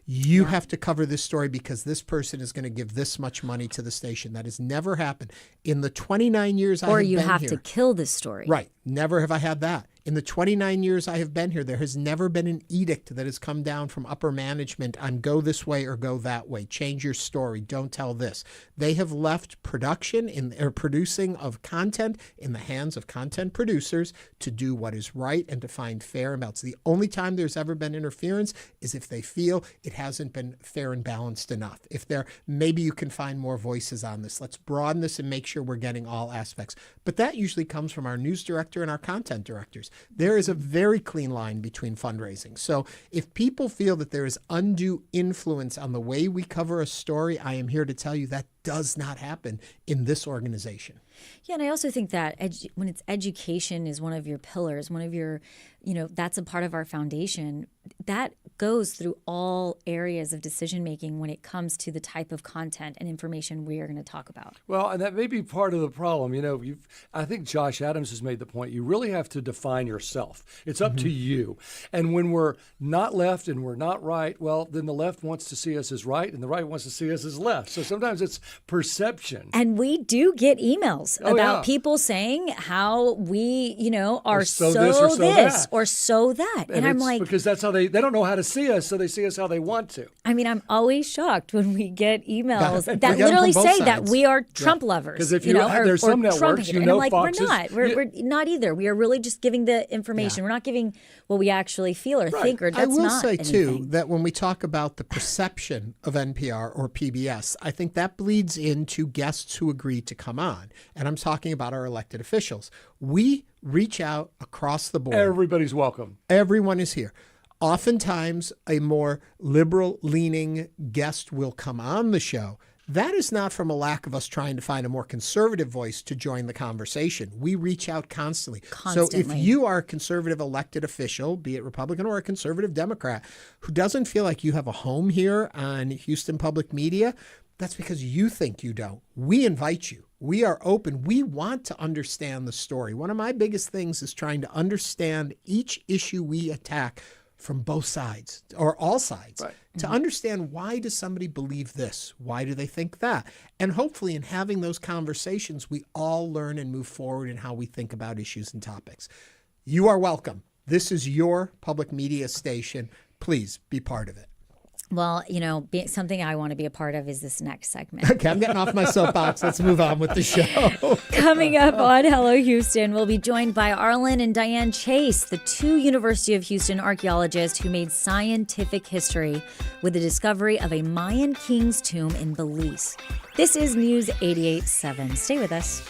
you have to cover this story because this person is going to give this much money to the station. That has never happened. In the 29 years I have been here. Or you have to kill this story. Right. Never have I had that. In the 29 years I have been here, there has never been an edict that has come down from upper management on go this way or go that way. Change your story. Don't tell this. They have left production or producing of content in the hands of content producers to do what is right and to find fair amounts. The only time there's ever been interference is if they feel it hasn't been fair and balanced enough. If maybe you can find more voices on this. Let's broaden this and make sure we're getting all aspects. But that usually comes from our news director and our content directors. There is a very clean line between fundraising. So if people feel that there is undue influence on the way we cover a story, I am here to tell you that does not happen in this organization. Yeah, and I also think that when it's education is one of your pillars, one of your, that's a part of our foundation, that goes through all areas of decision making when it comes to the type of content and information we are going to talk about. Well, and that may be part of the problem. I think Josh Adams has made the point. You really have to define yourself. It's up to you. And when we're not left and we're not right, well, then the left wants to see us as right and the right wants to see us as left. So sometimes it's perception. And we do get emails about people saying how we, are so this or so that. And I'm like, because that's how they don't know how to see us, so they see us how they want to. I mean, I'm always shocked when we get emails that literally say that we are Trump lovers. Because if there's some networks, and I'm like, Fox we're not either. We are really just giving the information. We're not giving what we actually feel or think. Or that's I will not say anything. too that when we talk about the perception of NPR or PBS, I think that bleeds into guests who agree to come on, and I'm talking about our elected officials. We reach out across the board. Everybody's welcome. Everyone is here. Oftentimes, a more liberal-leaning guest will come on the show. That is not from a lack of us trying to find a more conservative voice to join the conversation. We reach out constantly. So if you are a conservative elected official, be it Republican or a conservative Democrat, who doesn't feel like you have a home here on Houston Public Media, that's because you think you don't. We invite you. We are open. We want to understand the story. One of my biggest things is trying to understand each issue we attack from both sides or all sides, right, to understand, why does somebody believe this? Why do they think that? And hopefully in having those conversations, we all learn and move forward in how we think about issues and topics. You are welcome. This is your public media station. Please be part of it. Well, something I want to be a part of is this next segment. Okay, I'm getting off my soapbox. Let's move on with the show. Coming up on Hello Houston, we'll be joined by Arlen and Diane Chase, the two University of Houston archaeologists who made scientific history with the discovery of a Mayan king's tomb in Belize. This is News 88.7. Stay with us.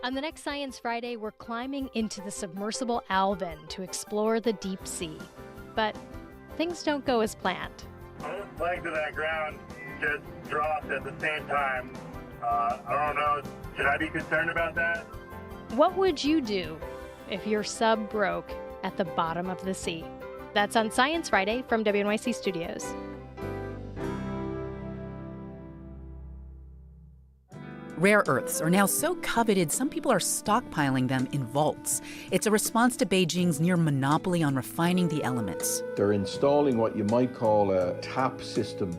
On the next Science Friday, we're climbing into the submersible Alvin to explore the deep sea. But things don't go as planned. Both legs of that ground just dropped at the same time. I don't know, should I be concerned about that? What would you do if your sub broke at the bottom of the sea? That's on Science Friday from WNYC Studios. Rare earths are now so coveted, some people are stockpiling them in vaults. It's a response to Beijing's near monopoly on refining the elements. They're installing what you might call a tap system,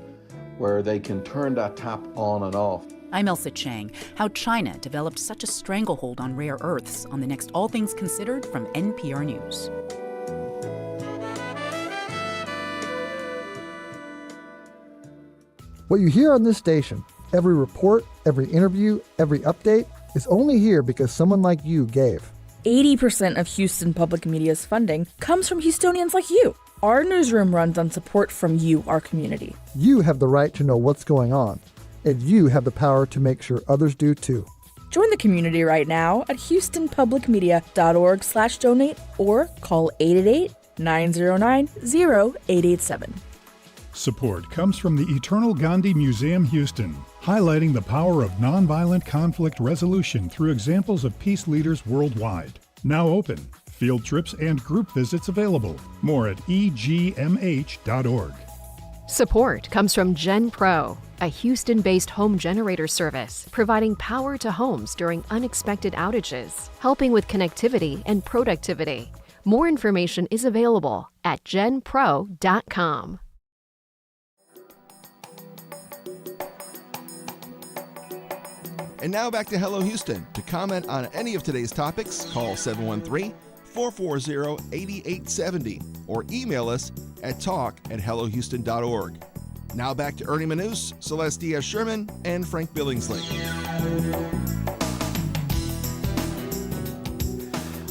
where they can turn that tap on and off. I'm Elsa Chang. How China developed such a stranglehold on rare earths on the next All Things Considered from NPR News. What you hear on this station, every report, every interview, every update, is only here because someone like you gave. 80% of Houston Public Media's funding comes from Houstonians like you. Our newsroom runs on support from you, our community. You have the right to know what's going on, and you have the power to make sure others do too. Join the community right now at houstonpublicmedia.org/donate or call 888-909-0887. Support comes from the Eternal Gandhi Museum, Houston, highlighting the power of nonviolent conflict resolution through examples of peace leaders worldwide. Now open. Field trips and group visits available. More at egmh.org. Support comes from GenPro, a Houston-based home generator service providing power to homes during unexpected outages, helping with connectivity and productivity. More information is available at genpro.com. And now back to Hello Houston. To comment on any of today's topics, call 713-440-8870 or email us at talk@hellohouston.org. Now back to Ernie Manous, Celeste Diaz-Sherman, and Frank Billingsley.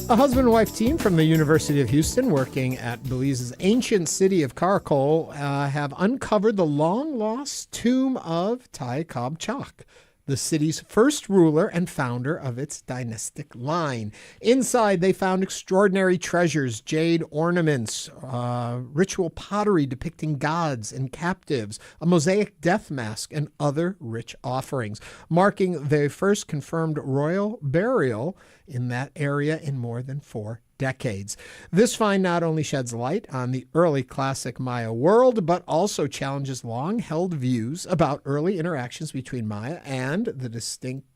A husband and wife team from the University of Houston working at Belize's ancient city of Caracol have uncovered the long-lost tomb of Tai Cobb Chok, the city's first ruler and founder of its dynastic line. Inside, they found extraordinary treasures, jade ornaments, ritual pottery depicting gods and captives, a mosaic death mask, and other rich offerings, marking the first confirmed royal burial in that area in more than 4 decades. This find not only sheds light on the early classic Maya world, but also challenges long-held views about early interactions between Maya and the distinct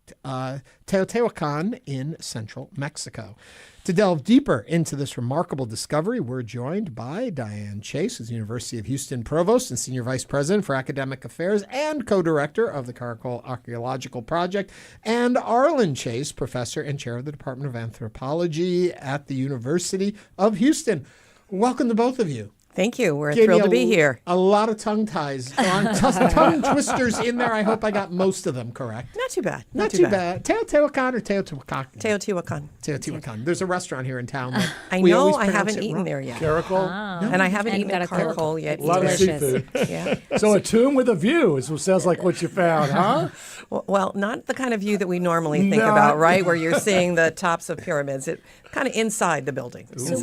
Teotihuacan in central Mexico. To delve deeper into this remarkable discovery, we're joined by Diane Chase, who's the University of Houston Provost and Senior Vice President for Academic Affairs and co-director of the Caracol Archaeological Project, and Arlen Chase, Professor and Chair of the Department of Anthropology at the University of Houston. Welcome to both of you. Thank you. We're Gave thrilled me to be here. A lot of tongue ties, tongue twisters in there. I hope I got most of them correct. Not too bad. Not too bad. Teotihuacan or Teotihuacan? Teotihuacan. Teotihuacan. There's a restaurant here in town. That I we know. always I pronounce haven't it eaten wrong. there yet. Caracol? No. And I haven't eaten a caracol yet. A lot of seafood. Yeah. So a tomb with a view is what sounds like what you found, huh? Well, not the kind of view that we normally think about, right? Where you're seeing the tops of pyramids. It kind of inside the building. So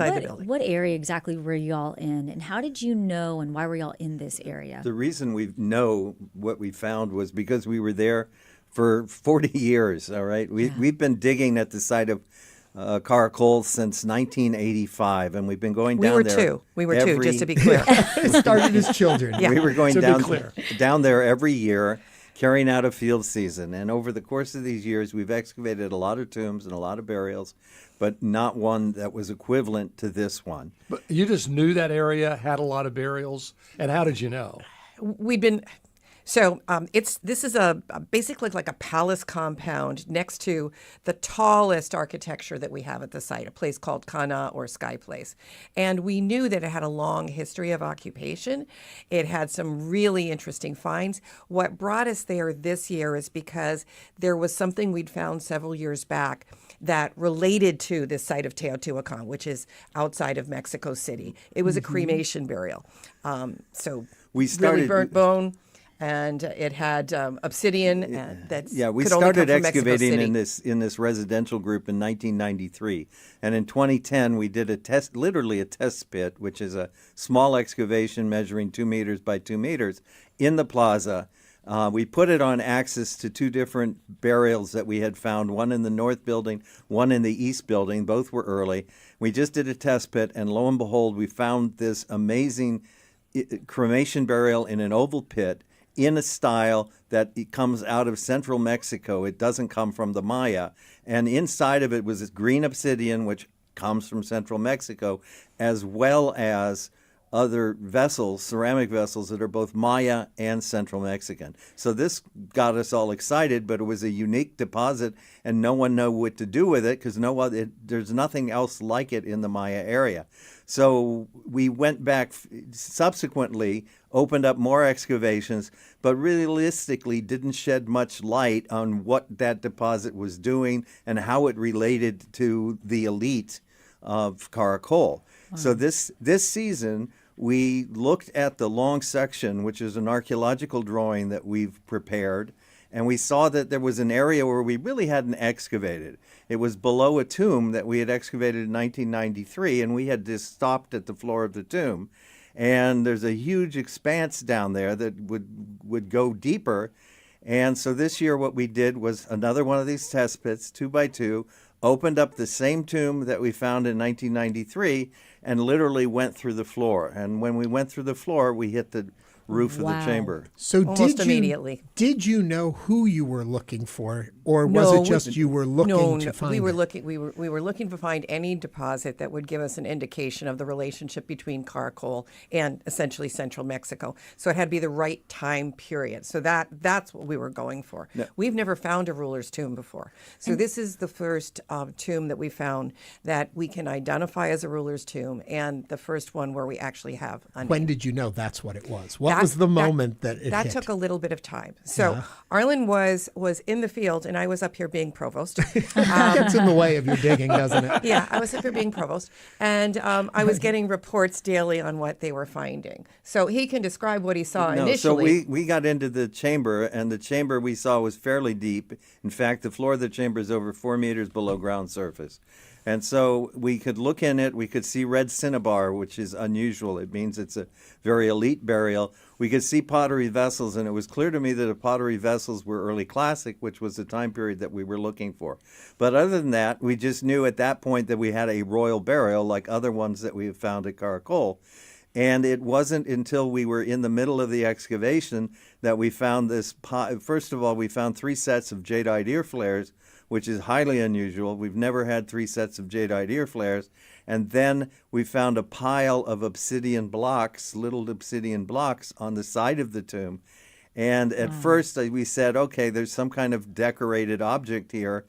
what area exactly were y'all in, and how did you know, and why were y'all in this area? The reason we know what we found was because we were there for 40 years, all right? We've been digging at the site of Caracol since 1985, and we've been going down there. We were two, just to be clear. Started as children. Yeah. We were going To be down there every year, carrying out a field season. And over the course of these years, we've excavated a lot of tombs and a lot of burials, but not one that was equivalent to this one. But you just knew that area had a lot of burials, and how did you know? We'd been. So this is basically like a palace compound next to the tallest architecture that we have at the site, a place called Kana or Sky Place. And we knew that it had a long history of occupation. It had some really interesting finds. What brought us there this year is because there was something we'd found several years back that related to this site of Teotihuacan, which is outside of Mexico City. It was a cremation burial. So we started, really burnt bone. And it had obsidion that we started excavating in this residential group in 1993, and in 2010 we did a test pit, which is a small excavation measuring 2 meters by 2 meters in the plaza. We put it on axis to two different burials that we had found, one in the north building, one in the east building. Both were early. We just did a test pit, and lo and behold, we found this amazing cremation burial in an oval pit, in a style that it comes out of central Mexico. It doesn't come from the Maya. And inside of it was this green obsidian, which comes from central Mexico, as well as other vessels, ceramic vessels that are both Maya and Central Mexican. So this got us all excited, but it was a unique deposit, and no one knew what to do with it because there's nothing else like it in the Maya area. So we went back subsequently, opened up more excavations, but realistically didn't shed much light on what that deposit was doing and how it related to the elite of Caracol. Wow. So this season, we looked at the long section, which is an archaeological drawing that we've prepared, and we saw that there was an area where we really hadn't excavated. It was below a tomb that we had excavated in 1993, and we had just stopped at the floor of the tomb. And there's a huge expanse down there that would go deeper. And so this year what we did was another one of these test pits, 2 by 2, opened up the same tomb that we found in 1993 and literally went through the floor. And when we went through the floor, we hit the roof of the chamber. So almost immediately. Did you know who you were looking for, or was it just you were looking to find? We were looking to find any deposit that would give us an indication of the relationship between Caracol and essentially central Mexico. So it had to be the right time period. So that's what we were going for. No. We've never found a ruler's tomb before. So this is the first tomb that we found that we can identify as a ruler's tomb, and the first one where we actually have a name. When did you know that's what it was? What was the moment that it hit? That took a little bit of time. So Arlen was in the field, and I was up here being provost. Gets in the way of your digging, doesn't it? Yeah, I was up here being provost, and I was getting reports daily on what they were finding. So he can describe what he saw initially. So we got into the chamber, and the chamber we saw was fairly deep. In fact, the floor of the chamber is over 4 meters below ground surface. And so we could look in it. We could see red cinnabar, which is unusual. It means it's a very elite burial. We could see pottery vessels, and it was clear to me that the pottery vessels were early classic, which was the time period that we were looking for. But other than that, we just knew at that point that we had a royal burial like other ones that we have found at Caracol. And it wasn't until we were in the middle of the excavation that we found this. First of all, we found 3 sets of jadeite ear flares, which is highly unusual. We've never had 3 sets of jadeite ear flares. And then we found a pile of obsidian blocks, little obsidian blocks, on the side of the tomb. And at first we said, okay, there's some kind of decorated object here.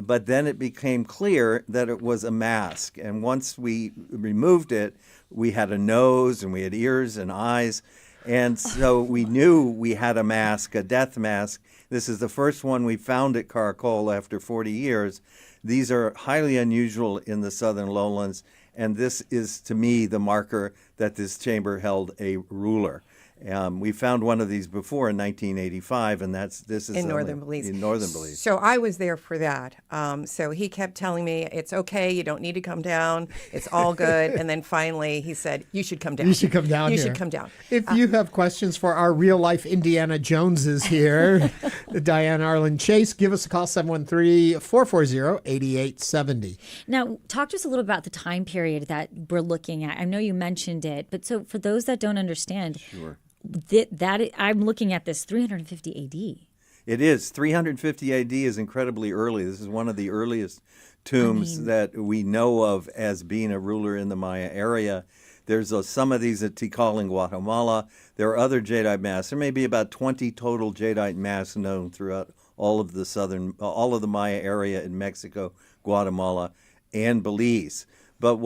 but then it became clear that it was a mask. And once we removed it, we had a nose and we had ears and eyes. And so we knew we had a mask, a death mask. This is the first one we found at Caracol after 40 years. These are highly unusual in the southern lowlands, and this is, to me, the marker that this chamber held a ruler. We found one of these before in 1985, and this is in northern Belize. In northern Belize. So I was there for that. So he kept telling me, it's okay, you don't need to come down, it's all good. And then finally he said, you should come down. You should come down You here. should come down. If you have questions for our real-life Indiana Joneses here, Diane Arlen Chase, give us a call, 713-440-8870. Now, talk to us a little about the time period that we're looking at. I know you mentioned it, but so for those that don't understand, Sure. that I'm looking at this 350 AD. It is. 350 AD is incredibly early. This is one of the earliest tombs that we know of as being a ruler in the Maya area. There's some of these at Tikal in Guatemala. There are other jadeite masks. There may be about 20 total jadeite masks known throughout all of the Maya area in Mexico, Guatemala, and Belize. But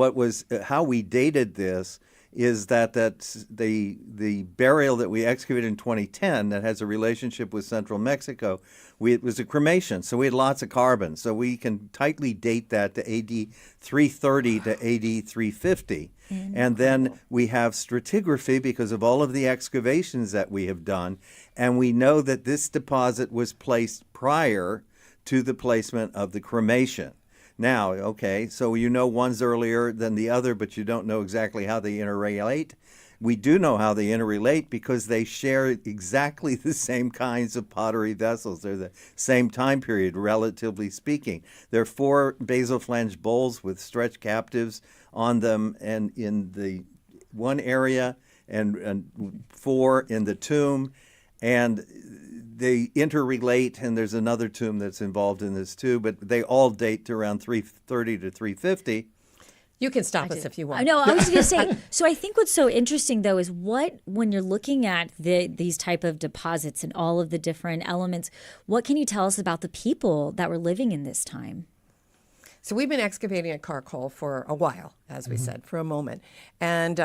how we dated this is that the burial that we excavated in 2010 that has a relationship with central Mexico, it was a cremation, so we had lots of carbon. So we can tightly date that to AD 330 to AD 350. And then we have stratigraphy because of all of the excavations that we have done, and we know that this deposit was placed prior to the placement of the cremation. Now, okay, so you know one's earlier than the other, but you don't know exactly how they interrelate. We do know how they interrelate because they share exactly the same kinds of pottery vessels. They're the same time period, relatively speaking. There are 4 basal flange bowls with stretched captives on them, and in the one area, and 4 in the tomb, and they interrelate, and there's another tomb that's involved in this too, but they all date to around 330 to 350. You can stop us if you want. No, I was going to say, so I think what's so interesting, though, is when you're looking at these type of deposits and all of the different elements, what can you tell us about the people that were living in this time? So we've been excavating at Caracol for a while, as we said, for a moment. And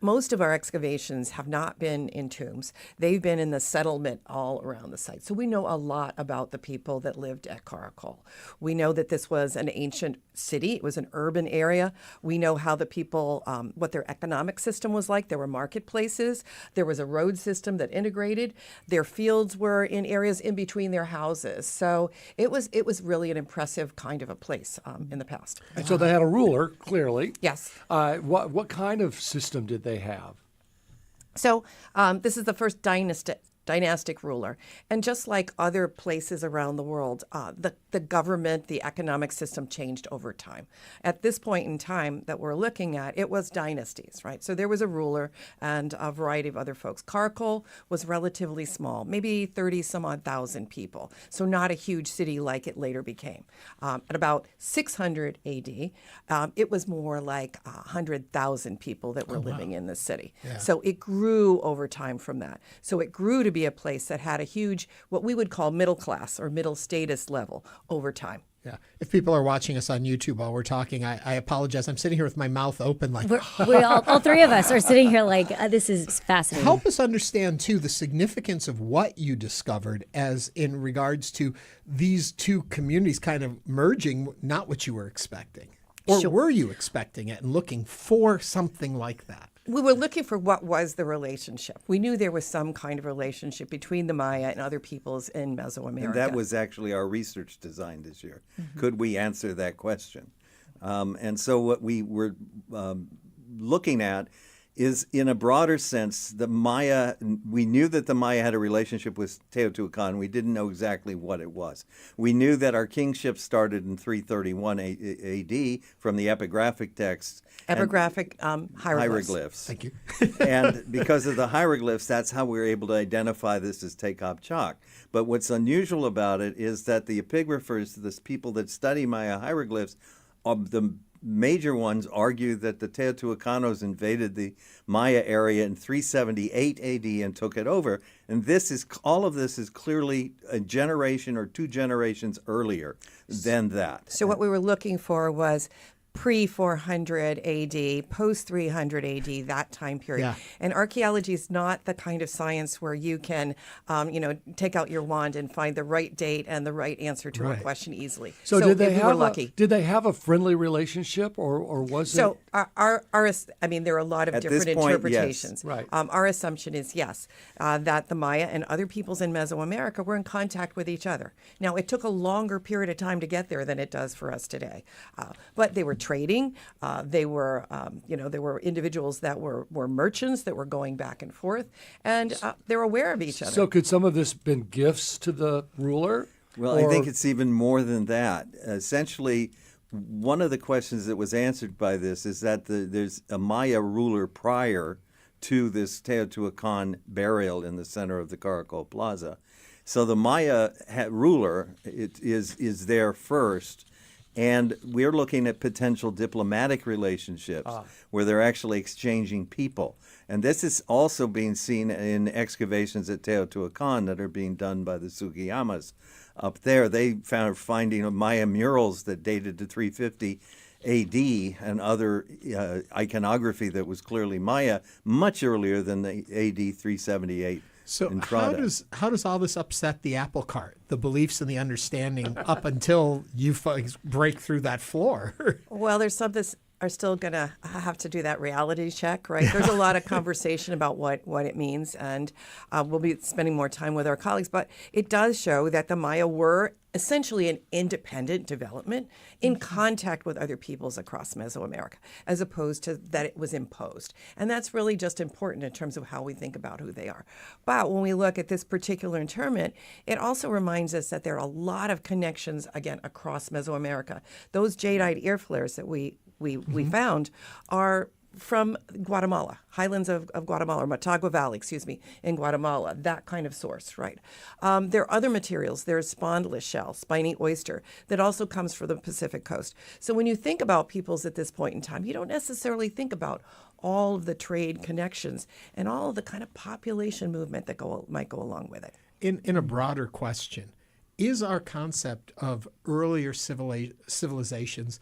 most of our excavations have not been in tombs. They've been in the settlement all around the site. So we know a lot about the people that lived at Caracol. We know that this was an ancient city. It was an urban area. We know how the people, what their economic system was like. There were marketplaces. There was a road system that integrated. Their fields were in areas in between their houses. So it was really an impressive kind of a place in the past. And so they had a ruler, clearly. Yes. What kind of system did they have? So this is the first dynastic ruler. And just like other places around the world, the government, the economic system changed over time. At this point in time that we're looking at, it was dynasties, right? So there was a ruler and a variety of other folks. Caracol was relatively small, maybe 30-some-odd thousand people. So not a huge city like it later became. At about 600 AD, it was more like 100,000 people that were living in the city. Yeah. So it grew over time from that. So it grew to be a place that had a huge, what we would call middle class or middle status level over time. Yeah. If people are watching us on YouTube while we're talking, I apologize. I'm sitting here with my mouth open like... we all 3 of us are sitting here like, this is fascinating. Help us understand, too, the significance of what you discovered as in regards to these 2 communities kind of merging, not what you were expecting. Or were you expecting it and looking for something like that? We were looking for what was the relationship. We knew there was some kind of relationship between the Maya and other peoples in Mesoamerica. And that was actually our research design this year. Mm-hmm. Could we answer that question? And so what we were looking at is, in a broader sense, the Maya, we knew that the Maya had a relationship with Teotihuacan. We didn't know exactly what it was. We knew that our kingship started in 331 AD from the epigraphic texts. Epigraphic hieroglyphs. Thank you. And because of the hieroglyphs, that's how we were able to identify this as Tekop Chak. But what's unusual about it is that the epigraphers, the people that study Maya hieroglyphs, the major ones argue that the Teotihuacanos invaded the Maya area in 378 AD and took it over. And all of this is clearly a generation or 2 generations earlier than that. So what we were looking for was pre-400 AD, post-300 AD, that time period. Yeah. And archaeology is not the kind of science where you can, take out your wand and find the right date and the right answer to a question easily. So did they we were lucky. Did they have a friendly relationship, or was it? So there are a lot of At different this point, interpretations. yes. Right. Our assumption is yes, that the Maya and other peoples in Mesoamerica were in contact with each other. Now, it took a longer period of time to get there than it does for us today, but they were trading. They were, there were individuals that were merchants that were going back and forth, and they're aware of each other. So could some of this been gifts to the ruler? Well, I think it's even more than that. Essentially, one of the questions that was answered by this is that there's a Maya ruler prior to this Teotihuacan burial in the center of the Caracol Plaza. So the Maya ruler is there first. And we're looking at potential diplomatic relationships where they're actually exchanging people. And this is also being seen in excavations at Teotihuacan that are being done by the Sugiyamas up there. They found finding Maya murals that dated to 350 AD and other iconography that was clearly Maya much earlier than the AD 378. So how does all this upset the apple cart, the beliefs and the understanding up until you folks break through that floor? Well, there's some that are still going to have to do that reality check, right? There's a lot of conversation about what it means, and we'll be spending more time with our colleagues. But it does show that the Maya were essentially an independent development in contact with other peoples across Mesoamerica, as opposed to that it was imposed. And that's really just important in terms of how we think about who they are. But when we look at this particular interment, it also reminds us that there are a lot of connections, again, across Mesoamerica. Those jadeite ear flares that we found are from Guatemala, highlands of Guatemala, or Motagua Valley, in Guatemala, that kind of source, right? There are other materials. There's spondylus shell, spiny oyster, that also comes from the Pacific coast. So when you think about peoples at this point in time, you don't necessarily think about all of the trade connections and all of the kind of population movement that might go along with it. In a broader question, is our concept of earlier civilizations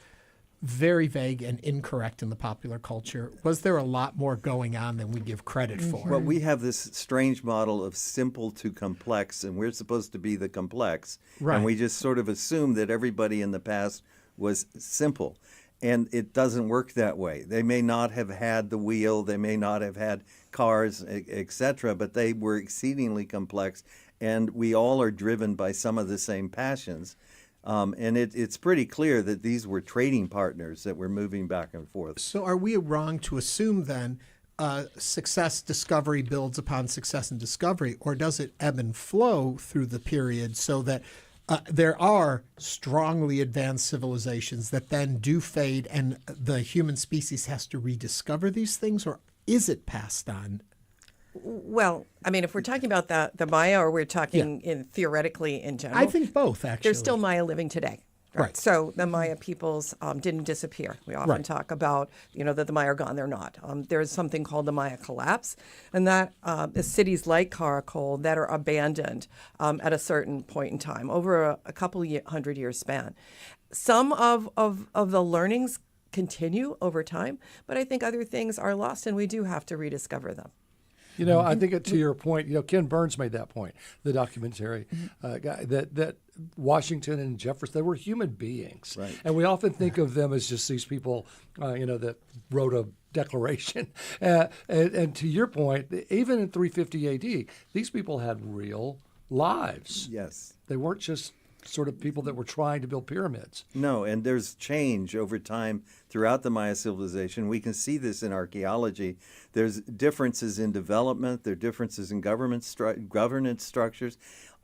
very vague and incorrect in the popular culture? Was there a lot more going on than we give credit for? Well, we have this strange model of simple to complex, and we're supposed to be the complex. Right. And we just sort of assume that everybody in the past was simple. And it doesn't work that way. They may not have had the wheel, they may not have had cars, etc., but they were exceedingly complex, and we all are driven by some of the same passions. And it's pretty clear that these were trading partners that were moving back and forth. So are we wrong to assume then success discovery builds upon success and discovery, or does it ebb and flow through the period so that there are strongly advanced civilizations that then do fade and the human species has to rediscover these things, or is it passed on? Well, I mean, if we're talking about the Maya, or we're talking theoretically in general, I think both, actually. There's still Maya living today. Right. So the Maya peoples didn't disappear. We often talk about, that the Maya are gone. They're not. There's something called the Maya collapse, and that is cities like Caracol that are abandoned at a certain point in time, over a couple hundred year span. Some of the learnings continue over time, but I think other things are lost, and we do have to rediscover them. I think to your point, Ken Burns made that point, the documentary guy, that Washington and Jefferson, they were human beings. Right. And we often think of them as just these people, that wrote a declaration. And to your point, even in 350 AD, these people had real lives. Yes. They weren't just sort of people that were trying to build pyramids. No, and there's change over time throughout the Maya civilization. We can see this in archaeology. There's differences in development. There are differences in governance structures.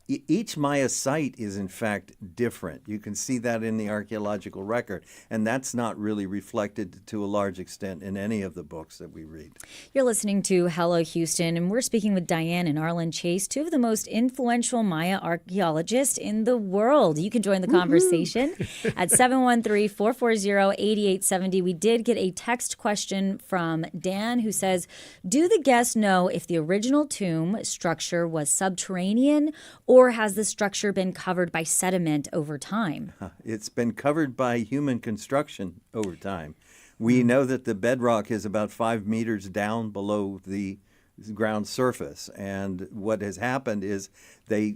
each Maya site is in fact different. You can see that in the archaeological record, and that's not really reflected to a large extent in any of the books that we read. You're listening to Hello Houston, and we're speaking with Diane and Arlen Chase, two of the most influential Maya archaeologists in the world. You can join the conversation at 713-440-8870. We did get a text question from Dan who says, do the guests know if the original tomb structure was subterranean, or has the structure been covered by sediment over time? It's been covered by human construction over time. We know that the bedrock is about 5 meters down below the ground surface. And what has happened is the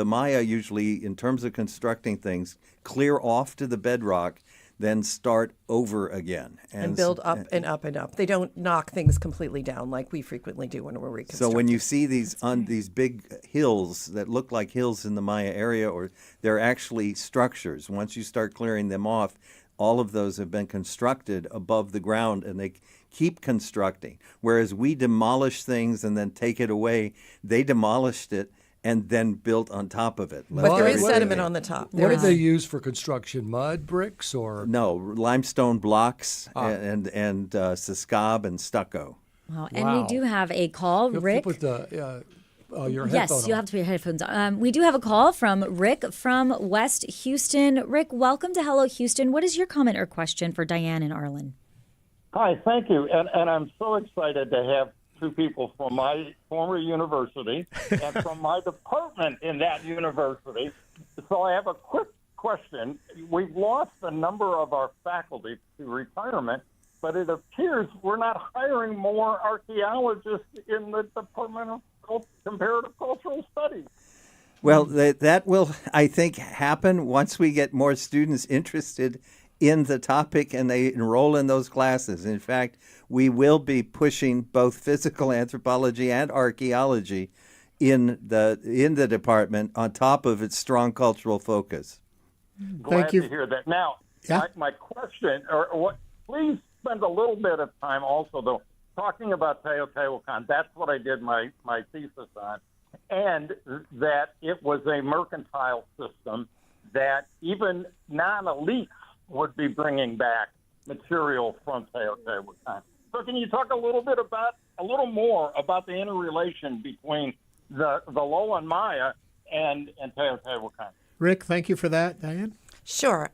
Maya usually, in terms of constructing things, clear off to the bedrock, then start over again. And build up and up and up. They don't knock things completely down like we frequently do when we're reconstructing. So when you see these big hills that look like hills in the Maya area, or they're actually structures, once you start clearing them off, all of those have been constructed above the ground, and they keep constructing. Whereas we demolish things and then take it away, they demolished it and then built on top of it. But there is sediment on the top. What did they use for construction? Mud bricks or? No, limestone blocks and siscob and stucco. Wow. And we do have a call, Rick. Put the, your yes, you have to put your headphones on. We do have a call from Rick from West Houston. Rick, welcome to Hello Houston. What is your comment or question for Diane and Arlen? Hi, thank you. And I'm so excited to have two people from my former university and from my department in that university. So I have a quick question. We've lost a number of our faculty to retirement, but it appears we're not hiring more archaeologists in the Department of Comparative Cultural Studies. Well, that will, I think, happen once we get more students interested in the topic and they enroll in those classes. In fact, we will be pushing both physical anthropology and archaeology in the department on top of its strong cultural focus. Glad to hear that. Now, my question, please spend a little bit of time also, though, talking about Teotihuacan. That's what I did my thesis on, and that it was a mercantile system that even non-elites would be bringing back material from Teotihuacan. So can you talk a little more about the interrelation between the Loa and Maya and Teotihuacan? Rick, thank you for that. Diane? Sure.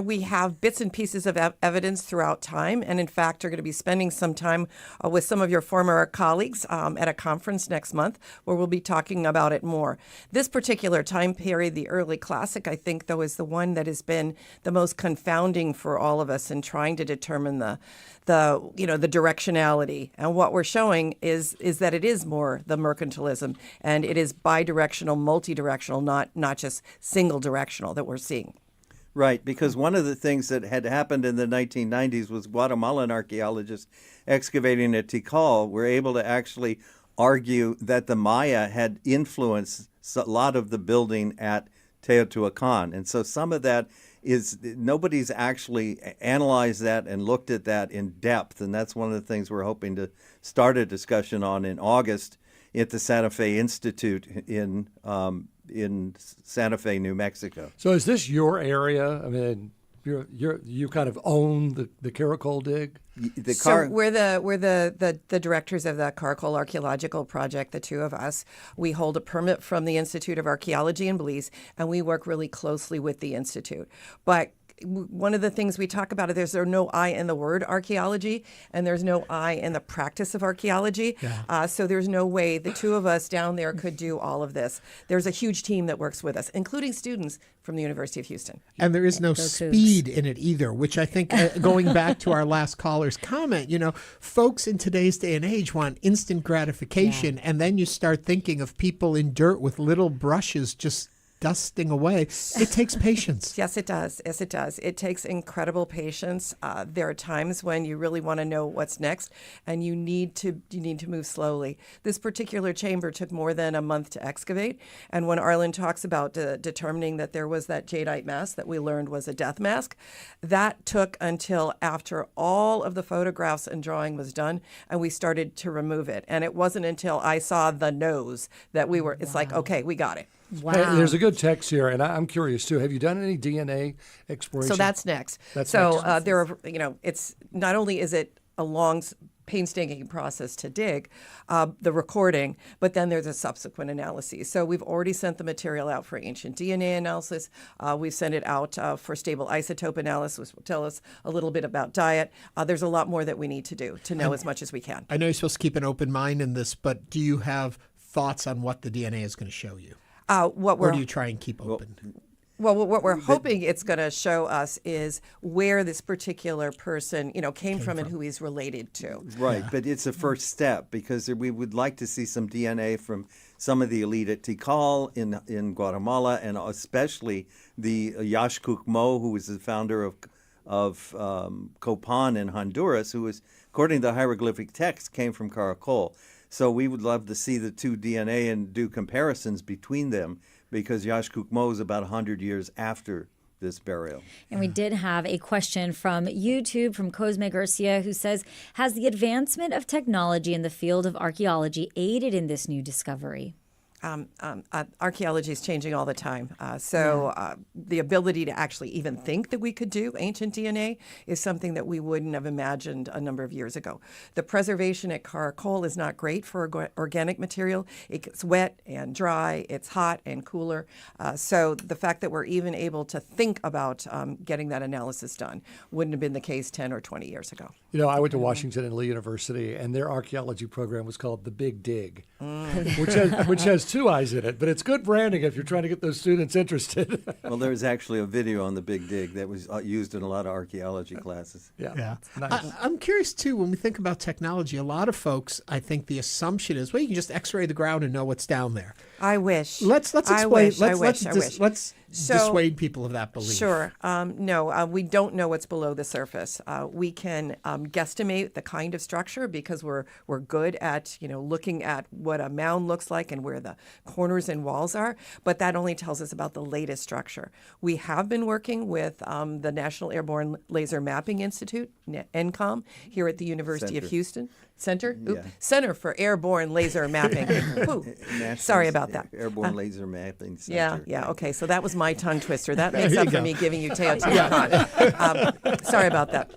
We have bits and pieces of evidence throughout time, and in fact are going to be spending some time with some of your former colleagues at a conference next month where we'll be talking about it more. This particular time period, the early classic, I think, though, is the one that has been the most confounding for all of us in trying to determine the directionality. And what we're showing is that it is more the mercantilism, and it is bidirectional, multidirectional, not just single directional that we're seeing. Right, because one of the things that had happened in the 1990s was Guatemalan archaeologists excavating at Tikal were able to actually argue that the Maya had influenced a lot of the building at Teotihuacan. And so some of that is, nobody's actually analyzed that and looked at that in depth. And that's one of the things we're hoping to start a discussion on in August at the Santa Fe Institute in Santa Fe, New Mexico. So is this your area? I mean, you kind of own the Caracol dig? So we're the directors of the Caracol Archaeological Project, the two of us. We hold a permit from the Institute of Archaeology in Belize, and we work really closely with the Institute. But one of the things we talk about is there's no I in the word archaeology, and there's no I in the practice of archaeology. Yeah. So there's no way the two of us down there could do all of this. There's a huge team that works with us, including students from the University of Houston. And there is no speed in it either, which I think, going back to our last caller's comment, folks in today's day and age want instant gratification, and then you start thinking of people in dirt with little brushes just dusting away. It takes patience. Yes, it does. Yes, it does. It takes incredible patience. There are times when you really want to know what's next, and you need to move slowly. This particular chamber took more than a month to excavate, and when Arlen talks about determining that there was that jadeite mask that we learned was a death mask, that took until after all of the photographs and drawing was done, and we started to remove it. And it wasn't until I saw the nose that we were. It's like, okay, we got it. Wow. Hey, there's a good text here, and I'm curious too. Have you done any DNA exploration? So that's next. That's so next. there are, it's not only is it a long, painstaking process to dig the recording, but then there's a subsequent analysis. So we've already sent the material out for ancient DNA analysis. We've sent it out for stable isotope analysis, which will tell us a little bit about diet. There's a lot more that we need to do to know as much as we can. I know you're supposed to keep an open mind in this, but do you have thoughts on what the DNA is going to show you? Or do you try and keep open? Well, what we're hoping it's going to show us is where this particular person, came from and who he's related to. Right, but it's a first step because we would like to see some DNA from some of the elite at Tikal in Guatemala, and especially the Yaxcuc Mo, who was the founder of Copan in Honduras, who was, according to the hieroglyphic text, came from Caracol. So we would love to see the two DNA and do comparisons between them, because Yaxcuc Mo is about 100 years after this burial. And we did have a question from YouTube from Cosme Garcia, who says, has the advancement of technology in the field of archaeology aided in this new discovery? Archaeology is changing all the time. The ability to actually even think that we could do ancient DNA is something that we wouldn't have imagined a number of years ago. The preservation at Caracol is not great for organic material. It gets wet and dry. It's hot and cooler. So the fact that we're even able to think about getting that analysis done wouldn't have been the case 10 or 20 years ago. I went to Washington and Lee University, and their archaeology program was called the Big Dig, which has two eyes in it, but it's good branding if you're trying to get those students interested. Well, there's actually a video on the Big Dig that was used in a lot of archaeology classes. Yeah. Nice. I'm curious, too, when we think about technology, a lot of folks, I think the assumption is, well, you can just x-ray the ground and know what's down there. I wish. Let's explain. Let's dissuade people of that belief. Sure. No, we don't know what's below the surface. We can guesstimate the kind of structure because we're good at looking at what a mound looks like and where the corners and walls are. But that only tells us about the latest structure. We have been working with the National Airborne Laser Mapping Institute, NCOM, here at the University of Houston. Center for Airborne Laser Mapping. Sorry about that. Airborne Laser Mapping Center. Yeah. Okay, so that was my tongue twister. That makes up for me giving you Teotihuacan. Sorry about that.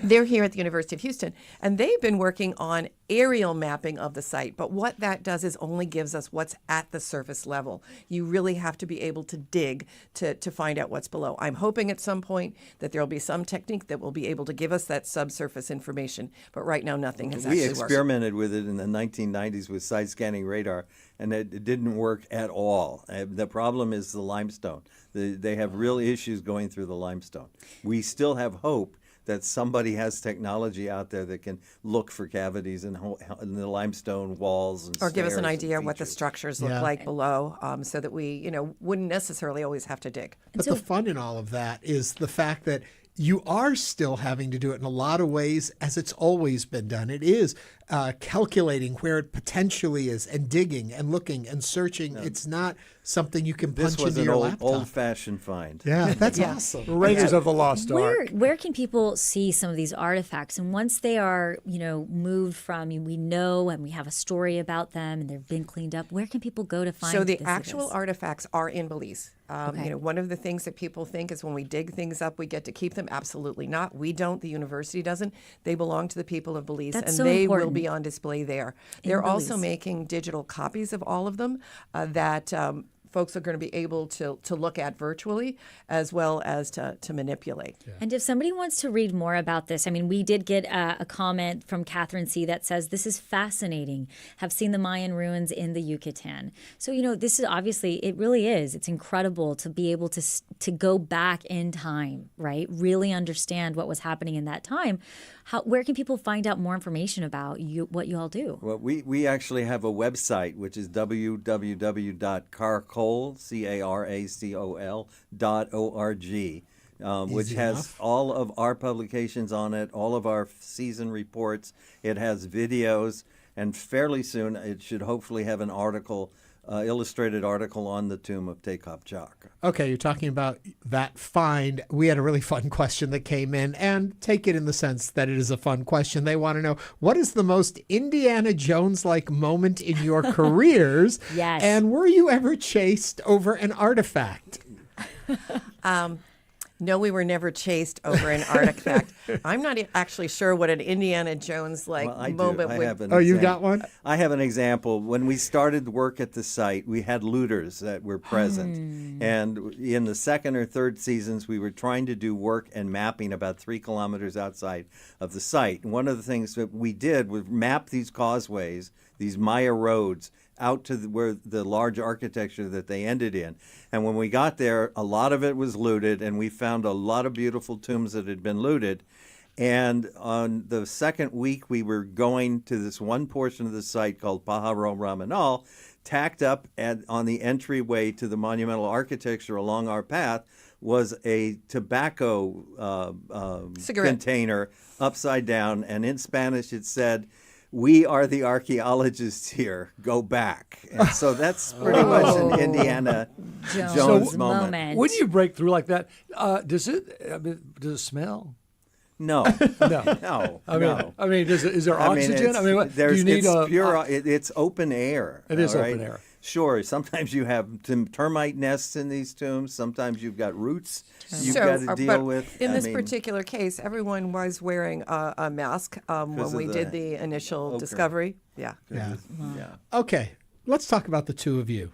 They're here at the University of Houston, and they've been working on aerial mapping of the site. But what that does is only gives us what's at the surface level. You really have to be able to dig to find out what's below. I'm hoping at some point that there will be some technique that will be able to give us that subsurface information. But right now, nothing has We experimented with it in the 1990s with side scanning radar, and it didn't work at all. The problem is the limestone. They have real issues going through the limestone. We still have hope that somebody has technology out there that can look for cavities in the limestone walls and or give us an idea of what the structures look like below, so that we wouldn't necessarily always have to dig. But the fun in all of that is the fact that you are still having to do it in a lot of ways as it's always been done. It is calculating where it potentially is and digging and looking and searching. Yeah. It's not something you can punch into your laptop. This was an old-fashioned find. Yeah, that's awesome. Raiders of the Lost Ark. Where can people see some of these artifacts? And once they are, moved from, we know and we have a story about them and they've been cleaned up, where can people go to find So the actual artifacts are in Belize. Okay. One of the things that people think is when we dig things up, we get to keep them. Absolutely not. We don't. The university doesn't. They belong to the people of Belize, That's and so they important. will be on display there. In They're Belize. also making digital copies of all of them that folks are going to be able to look at virtually as well as to manipulate. Yeah. And if somebody wants to read more about this, we did get a comment from Catherine C. that says, this is fascinating. Have seen the Mayan ruins in the Yucatan. So, this is obviously, it really is. It's incredible to be able to go back in time, right? Really understand what was happening in that time. Where can people find out more information about what you all do? Well, we actually have a website, which is www.caracol.org, which has all of our publications on it, all of our season reports. It has videos, and fairly soon it should hopefully have an article illustrated article on the tomb of Tekop Chak. Okay, you're talking about that find. We had a really fun question that came in, and take it in the sense that it is a fun question. They want to know, what is the most Indiana Jones-like moment in your careers? Yes. And were you ever chased over an artifact? No, we were never chased over an artifact. I'm not actually sure what an Indiana Jones-like moment would. Oh, you got one? I have an example. When we started work at the site, we had looters that were present. And in the second or third seasons, we were trying to do work and mapping about 3 kilometers outside of the site. And one of the things that we did was map these causeways, these Maya roads, out to where the large architecture that they ended in. And when we got there, a lot of it was looted, and we found a lot of beautiful tombs that had been looted. And on the second week, we were going to this one portion of the site called Pajaro Ramanal, tacked up on the entryway to the monumental architecture along our path was a tobacco container upside down, and in Spanish it said, "We are the archaeologists here. Go back." And so that's pretty much an Indiana Jones moment. When you break through like that, does it smell? No, no. I mean, is there oxygen? It's open air. It is open air. Sure. Sometimes you have termite nests in these tombs. Sometimes you've got roots you've got to deal with. In this particular case, everyone was wearing a mask when we did the initial discovery. Yeah. Okay, let's talk about the two of you.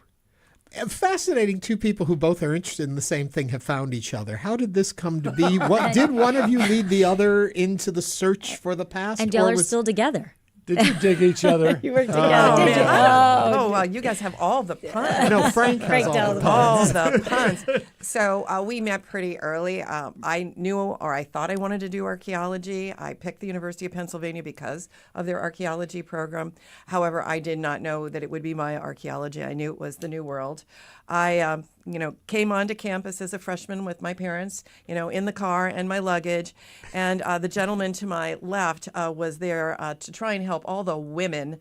Fascinating, two people who both are interested in the same thing have found each other. How did this come to be? Did one of you lead the other into the search for the past? And y'all are still together. Did you dig each other? You were together. Did you? Well, you guys have all the puns. No, Frank has all the puns. All the puns. So we met pretty early. I knew, or I thought I wanted to do archaeology. I picked the University of Pennsylvania because of their archaeology program. However, I did not know that it would be my archaeology. I knew it was the New World. I came onto campus as a freshman with my parents, in the car and my luggage. And the gentleman to my left was there to try and help all the women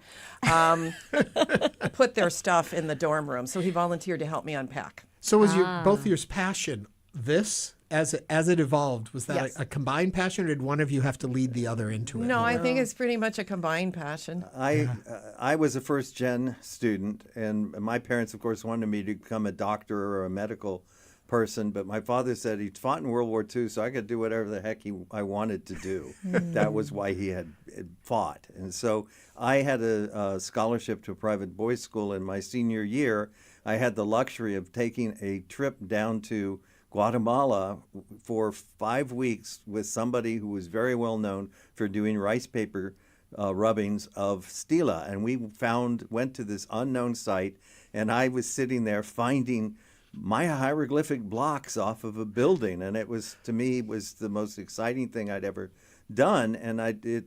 put their stuff in the dorm room. So he volunteered to help me unpack. So was both your passion this? As it evolved, was that a combined passion, or did one of you have to lead the other into it? No, I think it's pretty much a combined passion. I was a first-gen student, and my parents, of course, wanted me to become a doctor or a medical person, but my father said he fought in World War II, so I could do whatever the heck I wanted to do. That was why he had fought. And so I had a scholarship to a private boys' school in my senior year. I had the luxury of taking a trip down to Guatemala for 5 weeks with somebody who was very well known for doing rice paper rubbings of stela. And we went to this unknown site, and I was sitting there finding Maya hieroglyphic blocks off of a building. And it was, to me, was the most exciting thing I'd ever done. And it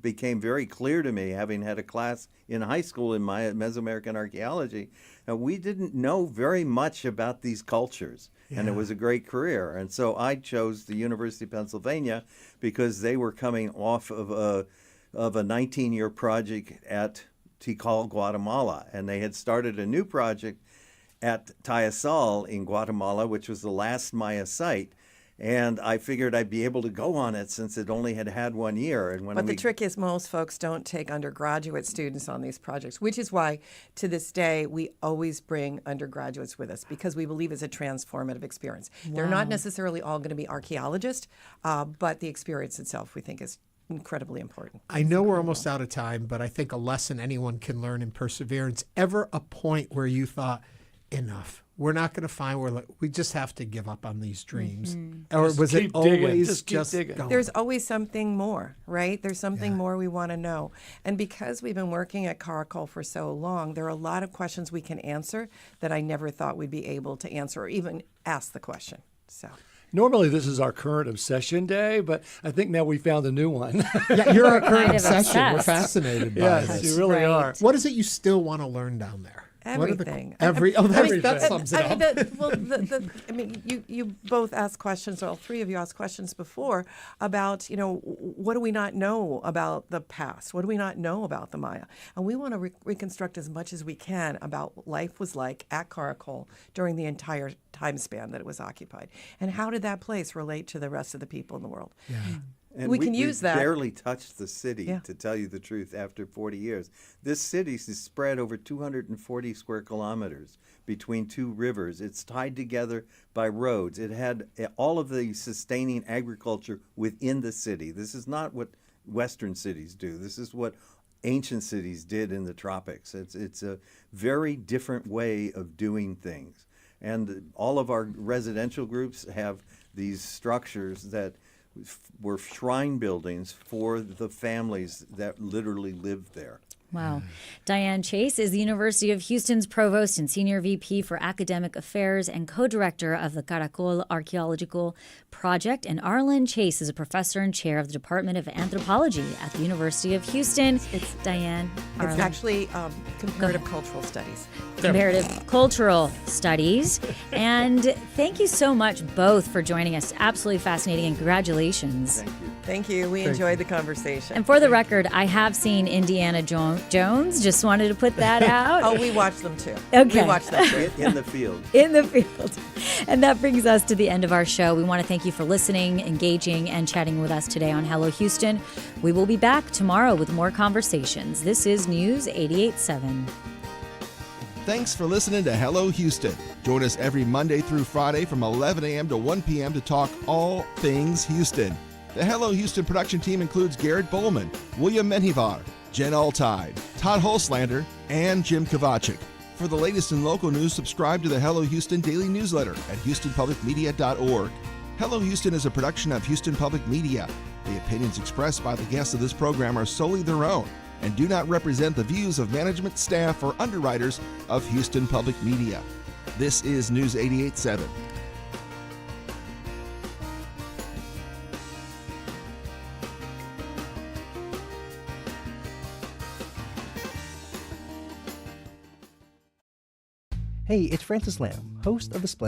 became very clear to me, having had a class in high school in Mesoamerican archaeology, we didn't know very much about these cultures. And it was a great career. And so I chose the University of Pennsylvania because they were coming off of a 19-year project at Tikal, Guatemala. And they had started a new project at Tayasal in Guatemala, which was the last Maya site. And I figured I'd be able to go on it since it only had 1 year. And the trick is most folks don't take undergraduate students on these projects, which is why to this day we always bring undergraduates with us because we believe it's a transformative experience. Wow. They're not necessarily all going to be archaeologists, but the experience itself we think is incredibly important. I know we're almost out of time, but I think a lesson anyone can learn in perseverance. Ever a point where you thought, enough? We're not going to find we just have to give up on these dreams. Mm-hmm. Or was it always just going? There's always something more, right? There's something more we want to know. And because we've been working at Caracol for so long, there are a lot of questions we can answer that I never thought we'd be able to answer or even ask the question. So. Normally, this is our current obsession day, but I think now we found a new one. Yeah, you're our current obsession. We're fascinated by this. Yes, you really are. What is it you still want to learn down there? Everything. That sums it up. You both asked questions, or all three of you asked questions before about, what do we not know about the past? What do we not know about the Maya? And we want to reconstruct as much as we can about what life was like at Caracol during the entire time span that it was occupied. And how did that place relate to the rest of the people in the world? Yeah. And we can use that. We barely touched the city, to tell you the truth, after 40 years. This city is spread over 240 square kilometers between two rivers. It's tied together by roads. It had all of the sustaining agriculture within the city. This is not what Western cities do. This is what ancient cities did in the tropics. It's a very different way of doing things. And all of our residential groups have these structures that were shrine buildings for the families that literally lived there. Wow. Diane Chase is the University of Houston's provost and senior VP for academic affairs and co-director of the Caracol Archaeological Project. And Arlen Chase is a professor and chair of the Department of Anthropology at the University of Houston. It's Diane Arlen. It's actually comparative cultural studies. Comparative cultural studies. And thank you so much both for joining us. Absolutely fascinating, and congratulations. Thank you. Thank you. We enjoyed the conversation. And for the record, I have seen Indiana Jones. Just wanted to put that out. Oh, we watched them too. Okay. We watched them too. In the field. In the field. And that brings us to the end of our show. We want to thank you for listening, engaging, and chatting with us today on Hello Houston. We will be back tomorrow with more conversations. This is News 88.7. Thanks for listening to Hello Houston. Join us every Monday through Friday from 11 a.m. to 1 p.m. to talk all things Houston. The Hello Houston production team includes Garrett Bowman, William Menjivar, Jen Altide, Todd Holslander, and Jim Kovacic. For the latest in local news, subscribe to the Hello Houston daily newsletter at houstonpublicmedia.org. Hello Houston is a production of Houston Public Media. The opinions expressed by the guests of this program are solely their own and do not represent the views of management, staff, or underwriters of Houston Public Media. This is News 88.7. Hey, it's Francis Lamb, host of the Splendid